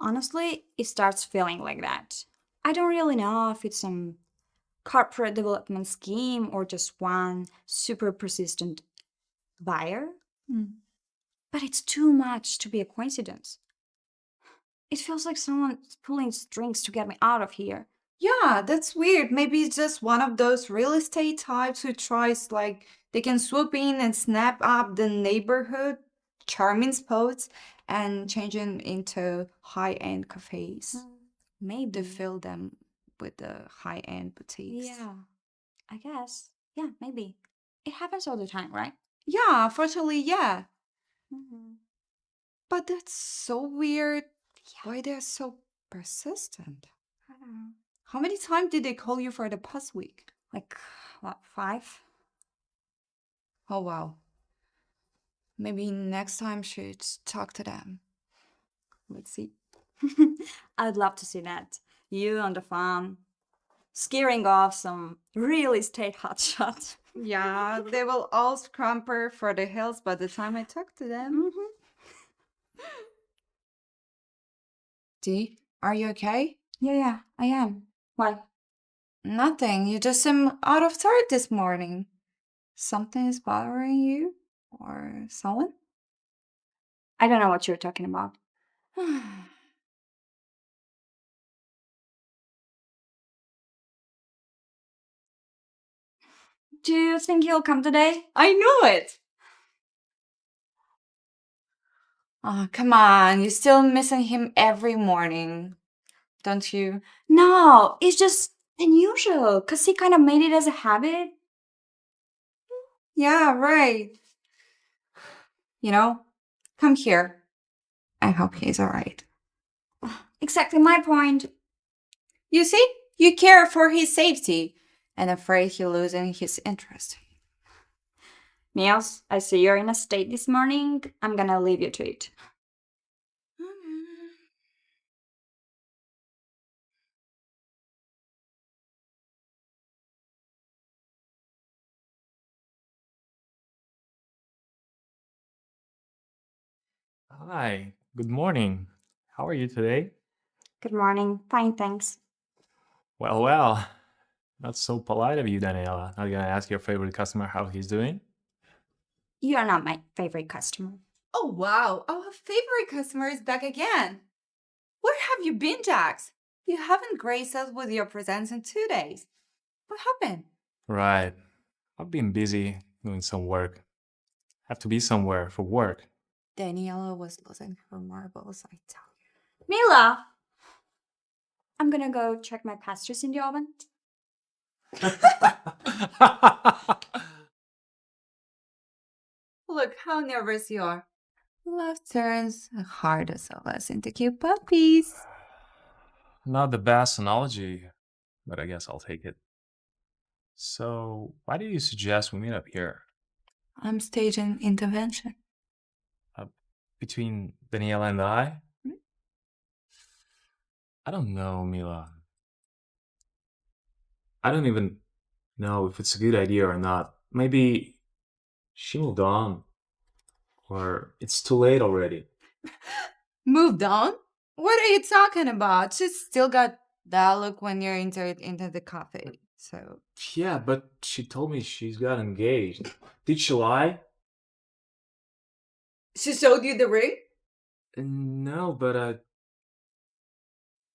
Honestly, it starts feeling like that. I don't really know if it's some corporate development scheme or just one super persistent buyer, but it's too much to be a coincidence. It feels like someone's pulling strings to get me out of here. Yeah, that's weird. Maybe it's just one of those real estate types who tries like they can swoop in and snap up the neighborhood charming spots and change them into high-end cafes. Maybe. To fill them with the high-end boutiques. Yeah, I guess. Yeah, maybe. It happens all the time, right? Yeah, unfortunately, yeah. Mm-hmm. But that's so weird. Why they're so persistent? I don't know. How many times did they call you for the past week? Like, what, 5? Oh, wow. Maybe next time should talk to them. Let's see. I'd love to see that. You on the phone, scaring off some real estate hotshot. Yeah, they will all scamper for the hills by the time I talk to them. Dee, are you okay? Yeah, I am. Why? Nothing. You just seem out of sorts this morning. Something is bothering you? Or someone? I don't know what you're talking about. Do you think he'll come today? I knew it! Oh, come on. You're still missing him every morning, don't you? No, it's just unusual because he kind of made it as a habit. Yeah, right. You know, come here. I hope he's alright. Exactly my point. You see, you care for his safety and afraid he's losing his interest. Niels, I see you're in a state this morning. I'm gonna leave you to it. Hi, good morning. How are you today? Good morning. Fine, thanks. Well, not so polite of you, Daniella. Not gonna ask your favorite customer how he's doing? You are not my favorite customer. Oh, wow. Our favorite customer is back again. Where have you been, Jax? You haven't graced us with your presence in 2 days. What happened? Right. I've been busy doing some work. Have to be somewhere for work. Daniella was losing her marbles, I tell you. Mila! I'm gonna go check my pastries in the oven. Look how nervous you are. Love turns hard as us into cute puppies. Not the best analogy, but I guess I'll take it. So, why do you suggest we meet up here? I'm staging intervention. Uh, Between Daniela and I? Hmm? I don't know, Mila. I don't even know if it's a good idea or not. Maybe she moved on, or it's too late already. Moved on? What are you talking about? She's still got that look when you're entered into the cafe. So Yeah, but she told me she's got engaged. Did she lie? she showed you the ring? No, but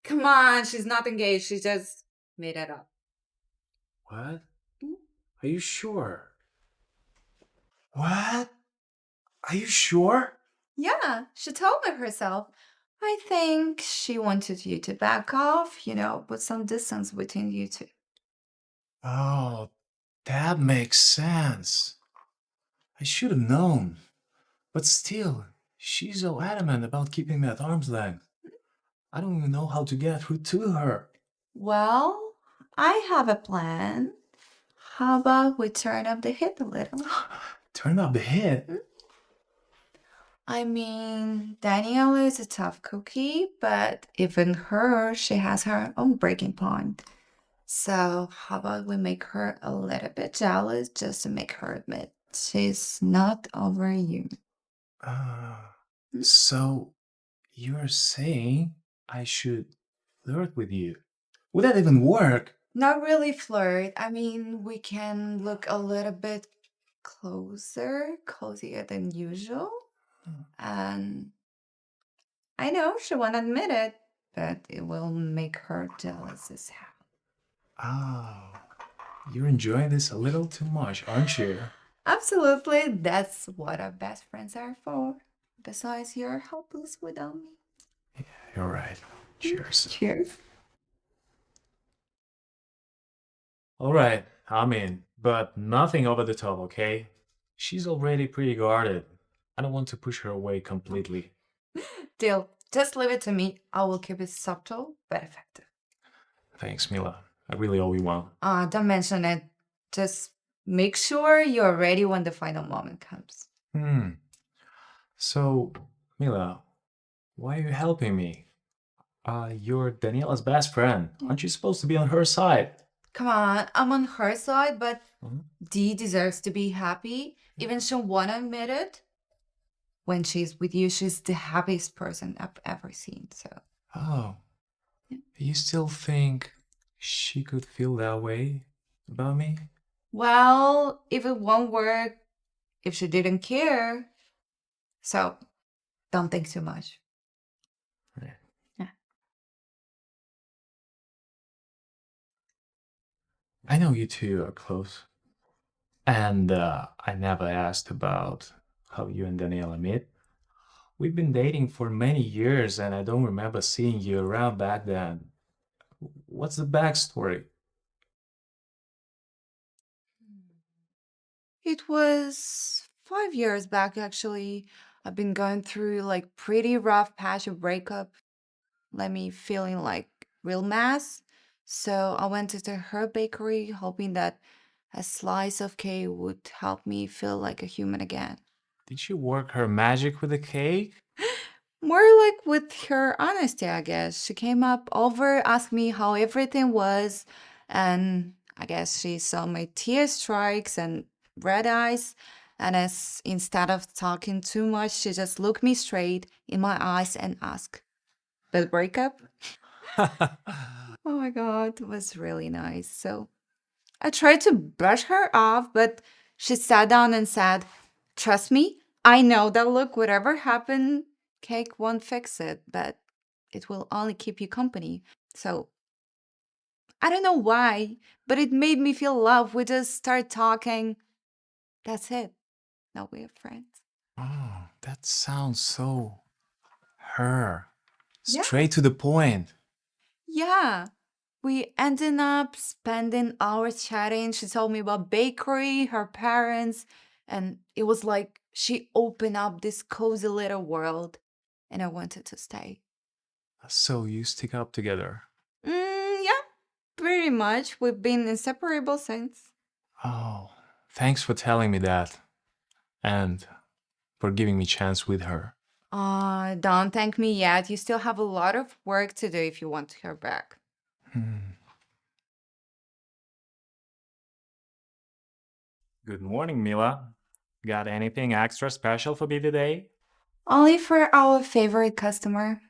Come on, she's not engaged. She just made it up. what? Hmm? Are you sure? What? Are you sure? Yeah, she told me herself. I think she wanted you to back off, put some distance between you two. Oh, that makes sense. I should have known. But still, she's so adamant about keeping me at arm's length. I don't even know how to get through to her. Well, I have a plan. How about we turn up the heat a little? Turn up the heat. I mean, Daniella is a tough cookie, but even her, she has her own breaking point. So, how about we make her a little bit jealous just to make her admit she's not over you? Uh, Hmm? so, you're saying I should flirt with you? Would that even work? Not really flirt. I mean, we can look a little bit closer, cozier than usual. And I know she won't admit it, but it will make her jealous as hell. Oh, you're enjoying this a little too much, aren't you? Absolutely, that's what our best friends are for. Besides, you're helpless without me. You're right. Cheers. Cheers. All right, I'm in, but nothing over the top, okay? She's already pretty guarded. I don't want to push her away completely. Deal. Just leave it to me. I will keep it subtle but effective. Thanks, Mila. I really owe you one. Don't mention it. Just make sure you're ready when the final moment comes. So, Mila, why are you helping me? You're Daniela's best friend. Aren't you supposed to be on her side? Come on, I'm on her side, but Mhm. Dee deserves to be happy. Even she won't admit it. When she's with you, she's the happiest person I've ever seen. So, Oh, yeah. you still think she could feel that way about me? Well, if it won't work, if she didn't care, so don't think too much. Right. Yeah. I know you two are close. And I never asked about how you and Daniela met. We've been dating for many years, and I don't remember seeing you around back then. What's the backstory? It was 5 years back, actually. I've been going through like pretty rough patch of breakup, let me feeling like real mess. So I went to her bakery, hoping that a slice of cake would help me feel like a human again. Did she work her magic with the cake? More like with her honesty, I guess. She came up over, asked me how everything was, and I guess she saw my tear strikes and red eyes. And as instead of talking too much, she just looked me straight in my eyes and asked, "But breakup?" Oh my God, it was really nice. So I tried to brush her off, but she sat down and said, "Trust me, I know that look, whatever happened, cake won't fix it, but it will only keep you company." So I don't know why, but it made me feel love. We just start talking. That's it. Now we're friends. Oh, that sounds so her. Yeah. Straight to the point. Yeah. We ended up spending hours chatting. She told me about bakery, her parents, and it was like she opened up this cozy little world, and I wanted to stay. So you stick up together. Yeah, pretty pretty much. We've been inseparable since. Oh, thanks for telling me that. And for giving me chance with her. Don't thank me yet. You still have a lot of work to do if you want her back. Good morning, Mila. Got anything extra special for me today? Only for our favorite customer.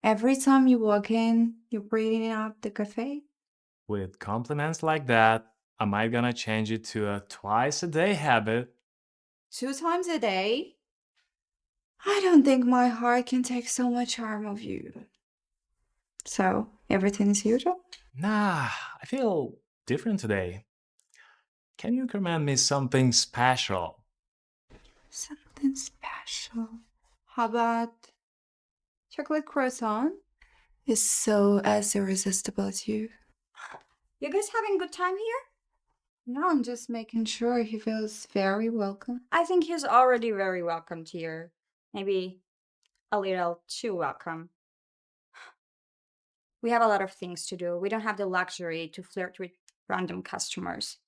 Every time you walk in, you're bringing up the cafe. With compliments like that, I might gonna change it to a twice a day habit. 2 times a day? I don't think my heart can take so much harm of you. So, everything is usual? Nah, I feel different today. Can you recommend me something special? Something special. How about chocolate croissant? Is so as irresistible as you. You guys having a good time here? No, I'm just making sure he feels very welcome. I think he's already very welcomed here. Maybe a little too welcome. We have a lot of things to do. We don't have the luxury to flirt with random customers.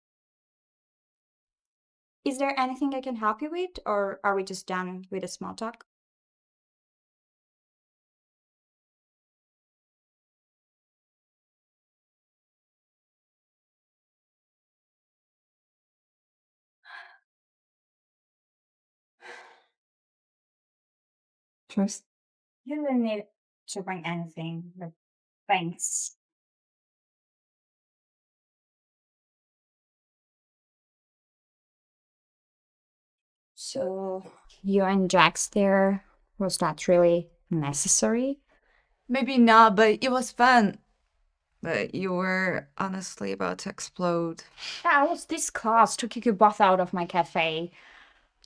Is there anything I can help you with, or are we just done with the small talk? Trust. You don't need to bring anything, but thanks. So, you and Jax there, was that really necessary? Maybe not, but it was fun. But you were honestly about to explode. Yeah, I was this close to kick you both out of my cafe.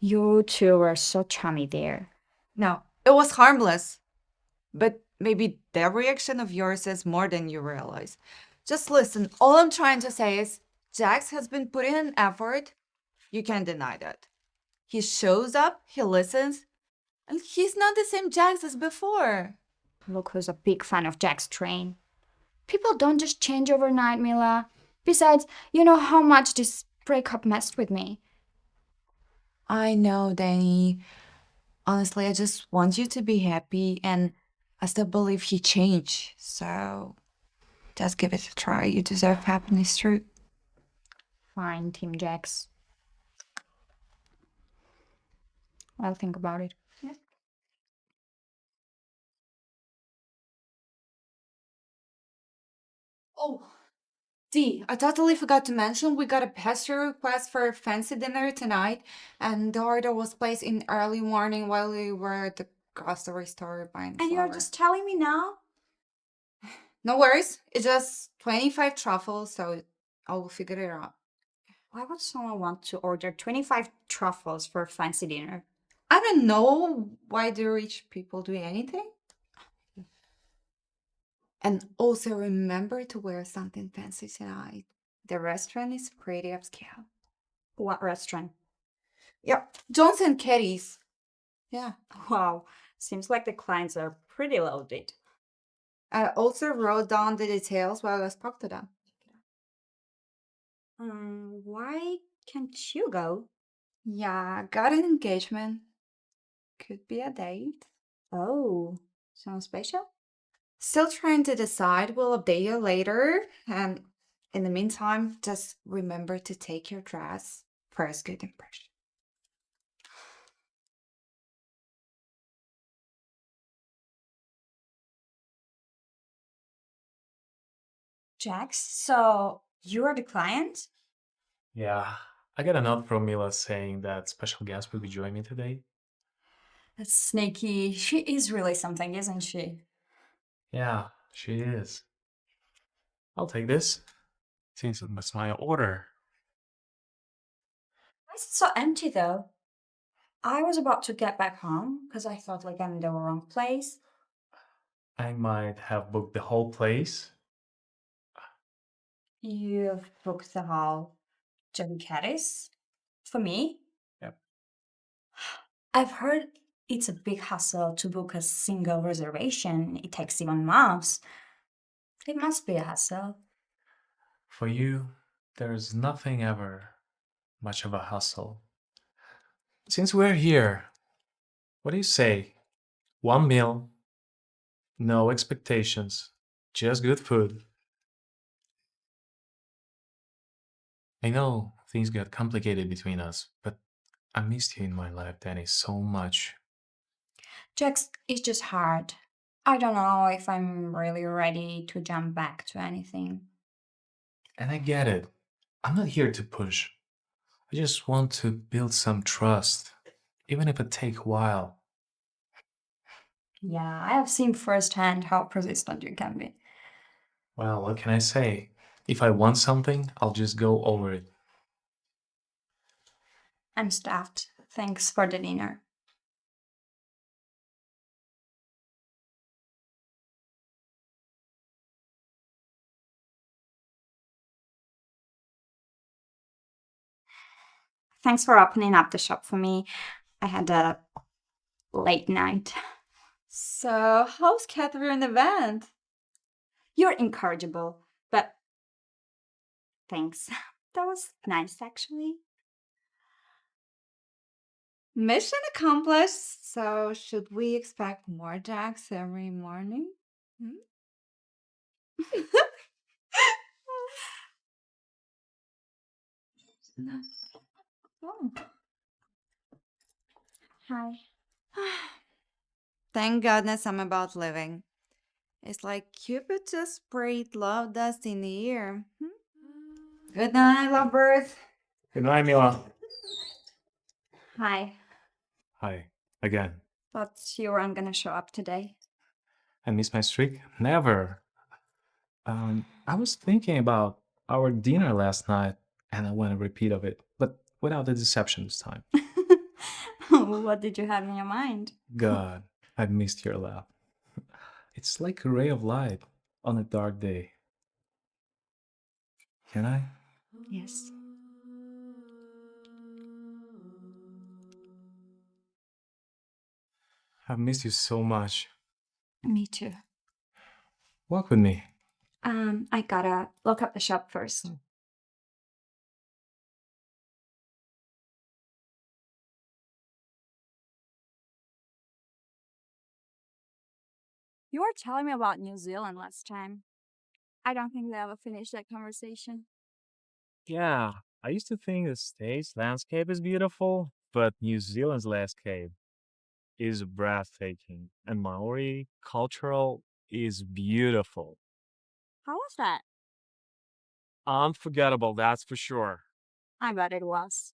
You two were so chummy there. No, it was harmless. But maybe that reaction of yours is more than you realize. Just listen, all I'm trying to say is Jax has been putting in effort. You can't deny that. He shows up, he listens, and he's not the same Jax as before. Look who's a big fan of Jack's train. People don't just change overnight, Mila. Besides, you know how much this breakup messed with me. I know, Danny. Honestly, I just want you to be happy, and I still believe he changed. So just give it a try. You deserve happiness, too. Fine, Team Jax. I'll think about it. Oh, D, I totally forgot to mention we got a pastry request for a fancy dinner tonight, and the order was placed in early morning while we were at the grocery store buying And you're flour. just telling me now? No worries, it's just 25 truffles, so I will figure it out. Why would someone want to order 25 truffles for a fancy dinner? I don't know why the rich people do anything. And also remember to wear something fancy tonight. The restaurant is pretty upscale. What restaurant? Yeah, John's and Katie's. Yeah. Wow, seems like the clients are pretty loaded. I also wrote down the details while I spoke to them. Why can't you go? Yeah, got an engagement. Could be a date. Oh, sounds special? Still trying to decide. We'll update you later. And in the meantime, just remember to take your dress for a good impression. Jax, so you're the client? Yeah, I got a note from Mila saying that special guest will be joining me today. That's sneaky. She is really something, isn't she? Yeah, she is. I'll take this. Since it was my order. Why is it so empty though? I was about to get back home because I thought like I'm in the wrong place. I might have booked the whole place. You've booked the hall. John Caddis? For me? Yep. I've heard it's a big hassle to book a single reservation. It takes even months. It must be a hassle. For you, there's nothing ever much of a hustle. Since we're here, what do you say? One meal, no expectations, just good food. I know things got complicated between us, but I missed you in my life, Danny, so much. Jax, it's just hard. I don't know if I'm really ready to jump back to anything. And I get it. I'm not here to push. I just want to build some trust, even if it take a while. Yeah, I have seen firsthand how persistent you can be. Well, what can I say? If I want something, I'll just go over it. I'm stuffed. Thanks for the dinner. Thanks for opening up the shop for me. I had a late night. So, how's Catherine event? You're incorrigible, but thanks. That was nice, actually. Mission accomplished. So, should we expect more Jax every morning? Hmm? Oh. Hi. Thank goodness I'm about living. It's like Cupid just sprayed love dust in the air. Good night, lovebirds. Good night, Mila. Hi. Hi, again. Thought you weren't gonna show up today. I miss my streak? Never. I was thinking about our dinner last night, and I want a repeat of it, but without the deception this time. What did you have in your mind? God, I missed your laugh. It's like a ray of light on a dark day. Can I? Yes. I've missed you so much. Me too. Walk with me. I gotta look up the shop first. You were telling me about New Zealand last time. I don't think they ever finished that conversation. Yeah, I used to think the States landscape is beautiful, but New Zealand's landscape is breathtaking, and Maori cultural is beautiful. How was that? Unforgettable, that's for sure. I bet it was.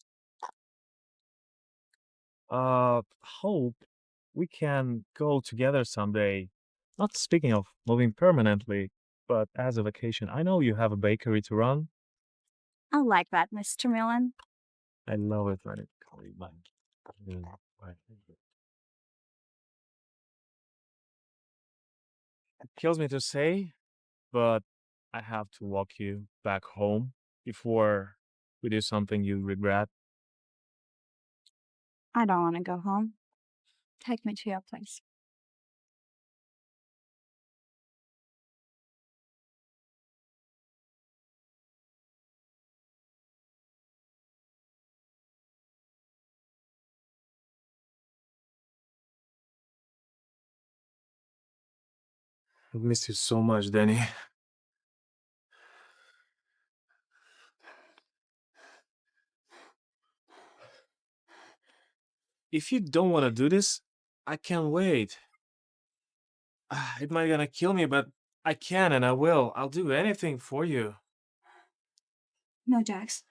Hope we can go together someday. Not speaking of moving permanently, but as a vacation. I know you have a bakery to run. I like that, Mr. Millen. I love it when it comes by. It kills me to say, but I have to walk you back home before we do something you regret. I don't want to go home. Take me to your place. I've missed you so much, Danny. If you don't want to do this, I can't wait. It might gonna kill me, but I can and I will. I'll do anything for you. No, Jax.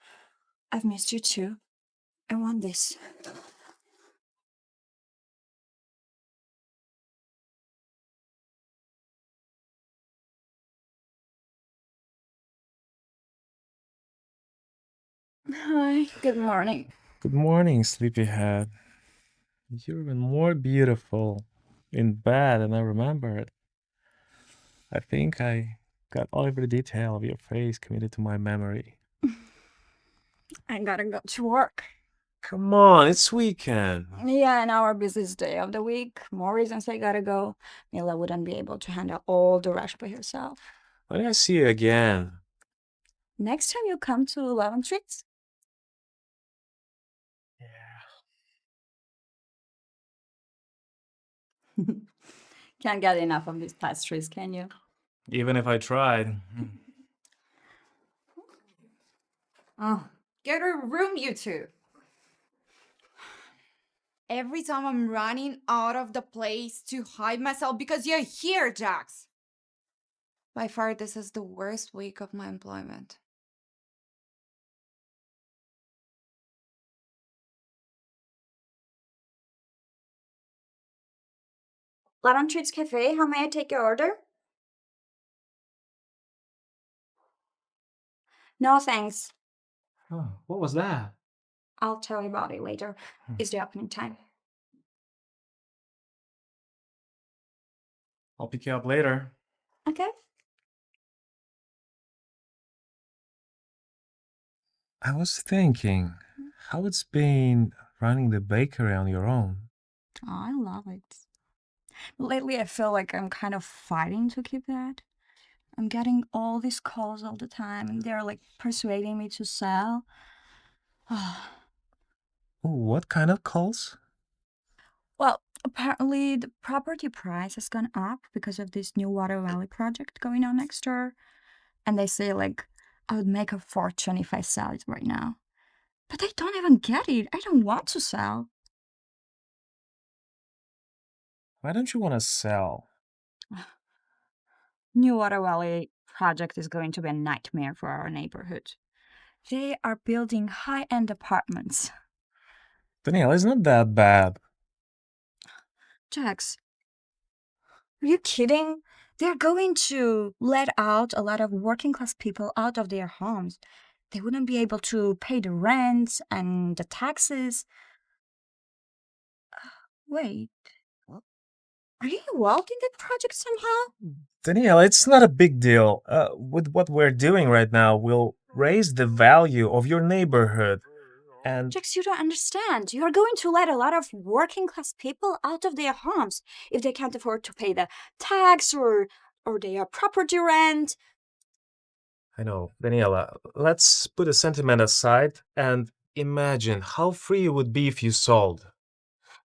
I've missed you too. I want this. Hi, good morning. Good morning, sleepyhead. You're even more beautiful in bed than I remembered. I think I got every detail of your face committed to my memory. I gotta go to work. Come on, it's weekend. Yeah, and our busiest day of the week. More reasons I gotta go. Mila wouldn't be able to handle all the rush by herself. When I see you again, Next time you come to Lemon Treats? Yeah. Can't get enough of these pastries, can you? Even if I tried. Oh, get a room, you two. Every time I'm running out of the place to hide myself because you're here, Jax. By far, this is the worst week of my employment. Lemon Treats Cafe, how may I take your order? No, thanks. Oh, what was that? I'll tell you about it later. It's the opening time. I'll pick you up later. Okay. I was thinking, how it's been running the bakery on your own. Oh, I love it. Lately, I feel like I'm kind of fighting to keep that. I'm getting all these calls all the time, and they're like persuading me to sell. What kind of calls? Well, apparently the property price has gone up because of this new Water Valley project going on next door. And they say, like, I would make a fortune if I sell it right now. But I don't even get it. I don't want to sell. Why don't you want to sell? New Water Valley project is going to be a nightmare for our neighborhood. They are building high-end apartments. Danielle, it's not that bad. Jax, are you kidding? They're going to let out a lot of working class people out of their homes. They wouldn't be able to pay the rent and the taxes. Wait, are you involved in that project somehow? Danielle, it's not a big deal. With what we're doing right now, we'll raise the value of your neighborhood. And Jax, you don't understand. You are going to let a lot of working class people out of their homes if they can't afford to pay the tax or their property rent. I know, Daniela, let's put the sentiment aside and imagine how free you would be if you sold.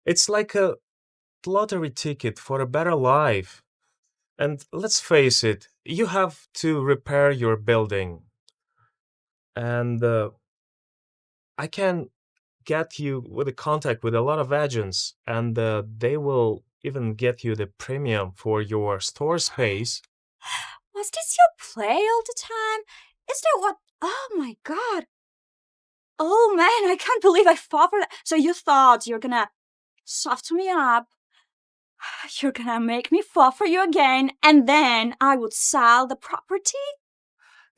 It's like a lottery ticket for a better life. And let's face it, you have to repair your building. And I can get you with a contact with a lot of agents, and they will even get you the premium for your store space. Was this your play all the time? Is that what? Oh my god. Oh man, I can't believe I fought for that. So you thought you're gonna soften me up, you're gonna make me fall for you again, and then I would sell the property?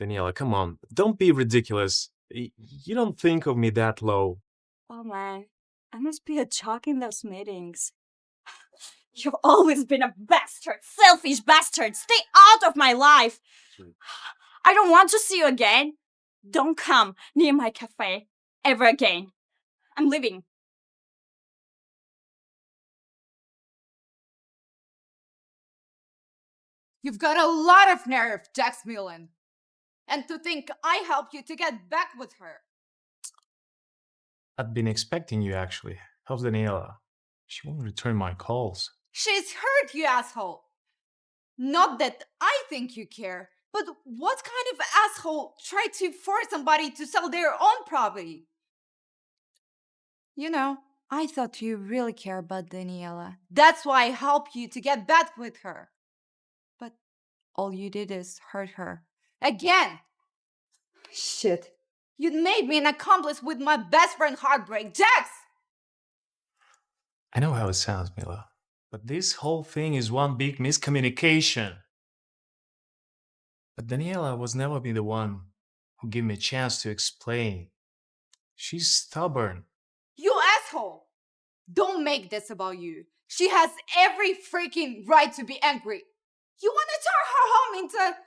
Daniela, come on, don't be ridiculous. You don't think of me that low. Oh man, I must be a jock in those meetings. You've always been a bastard, selfish bastard. Stay out of my life. I don't want to see you again. Don't come near my cafe ever again. I'm leaving. You've got a lot of nerve, Jax Mullen. And to think I helped you to get back with her. I'd been expecting you, actually. How's Daniela? She won't return my calls. She's hurt, you asshole. Not that I think you care, but what kind of asshole tried to force somebody to sell their own property? You know, I thought you really care about Daniela. That's why I helped you to get back with her. But all you did is hurt her. Again! Shit. You made me an accomplice with my best friend heartbreak. Jax! I know how it sounds, Mila, but this whole thing is one big miscommunication. But Daniela was never be the one who gave me a chance to explain. She's stubborn. You asshole! Don't make this about you. She has every freaking right to be angry. You want to turn her home into...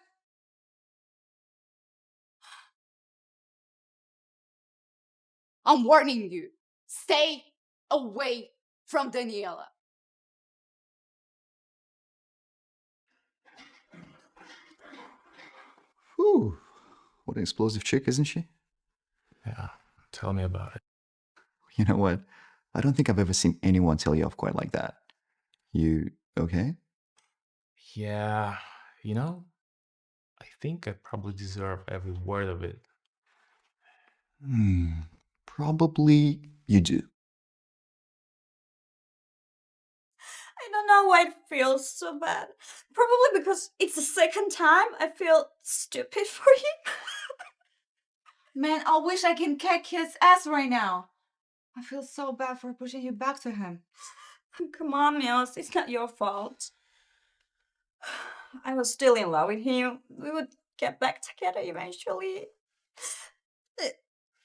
I'm warning you. Stay away from Daniela. Whew. What an explosive chick, isn't she? Yeah, tell me about it. You know what? I don't think I've ever seen anyone tell you off quite like that. You okay? Yeah, you know, I think I probably deserve every word of it. Probably you do. I don't know why it feels so bad. Probably because it's the second time I feel stupid for you. Man, I wish I can kick his ass right now. I feel so bad for pushing you back to him. Come on, Mills, it's not your fault. I was still in love with him. We would get back together eventually.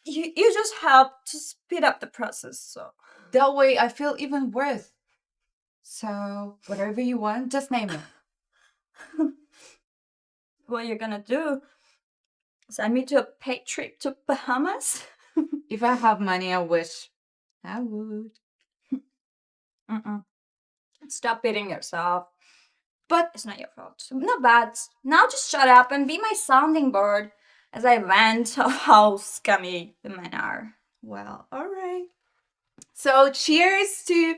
You just helped to speed up the process, so. That way I feel even worse. So, whatever you want, just name it. What you're gonna do? Send me to a paid trip to Bahamas? If I have money, I wish I would. Mm-mm. Stop beating yourself. But it's not your fault. Not bad. Now just shut up and be my sounding board as I vent of how scummy the men are. Well, alright. So, cheers to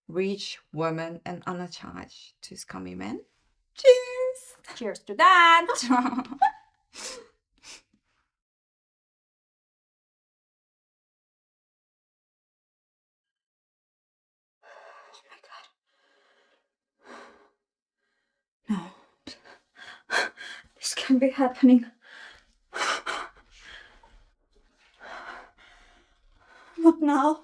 rich women and unattached to scummy men. Cheers! Cheers to that. No. This can't be happening. Not now.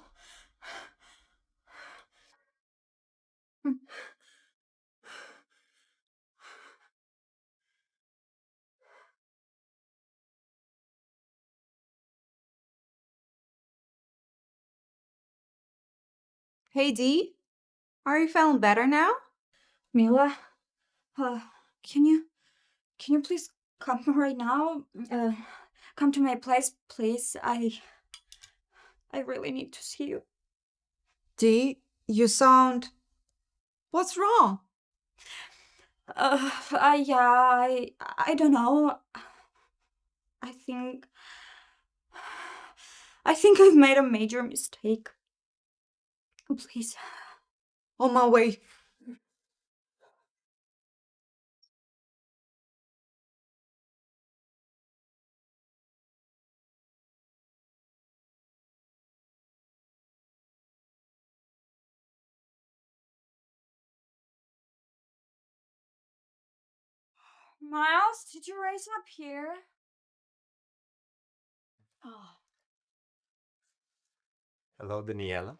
Hey Dee, are you feeling better now? Mila, can you please come right now? Come to my place, please. I really need to see you. Dee, you sound... What's wrong? Yeah, I don't know. I think I've made a major mistake. Please. On my way. Miles, did you raise up here? Oh. Hello, Daniella.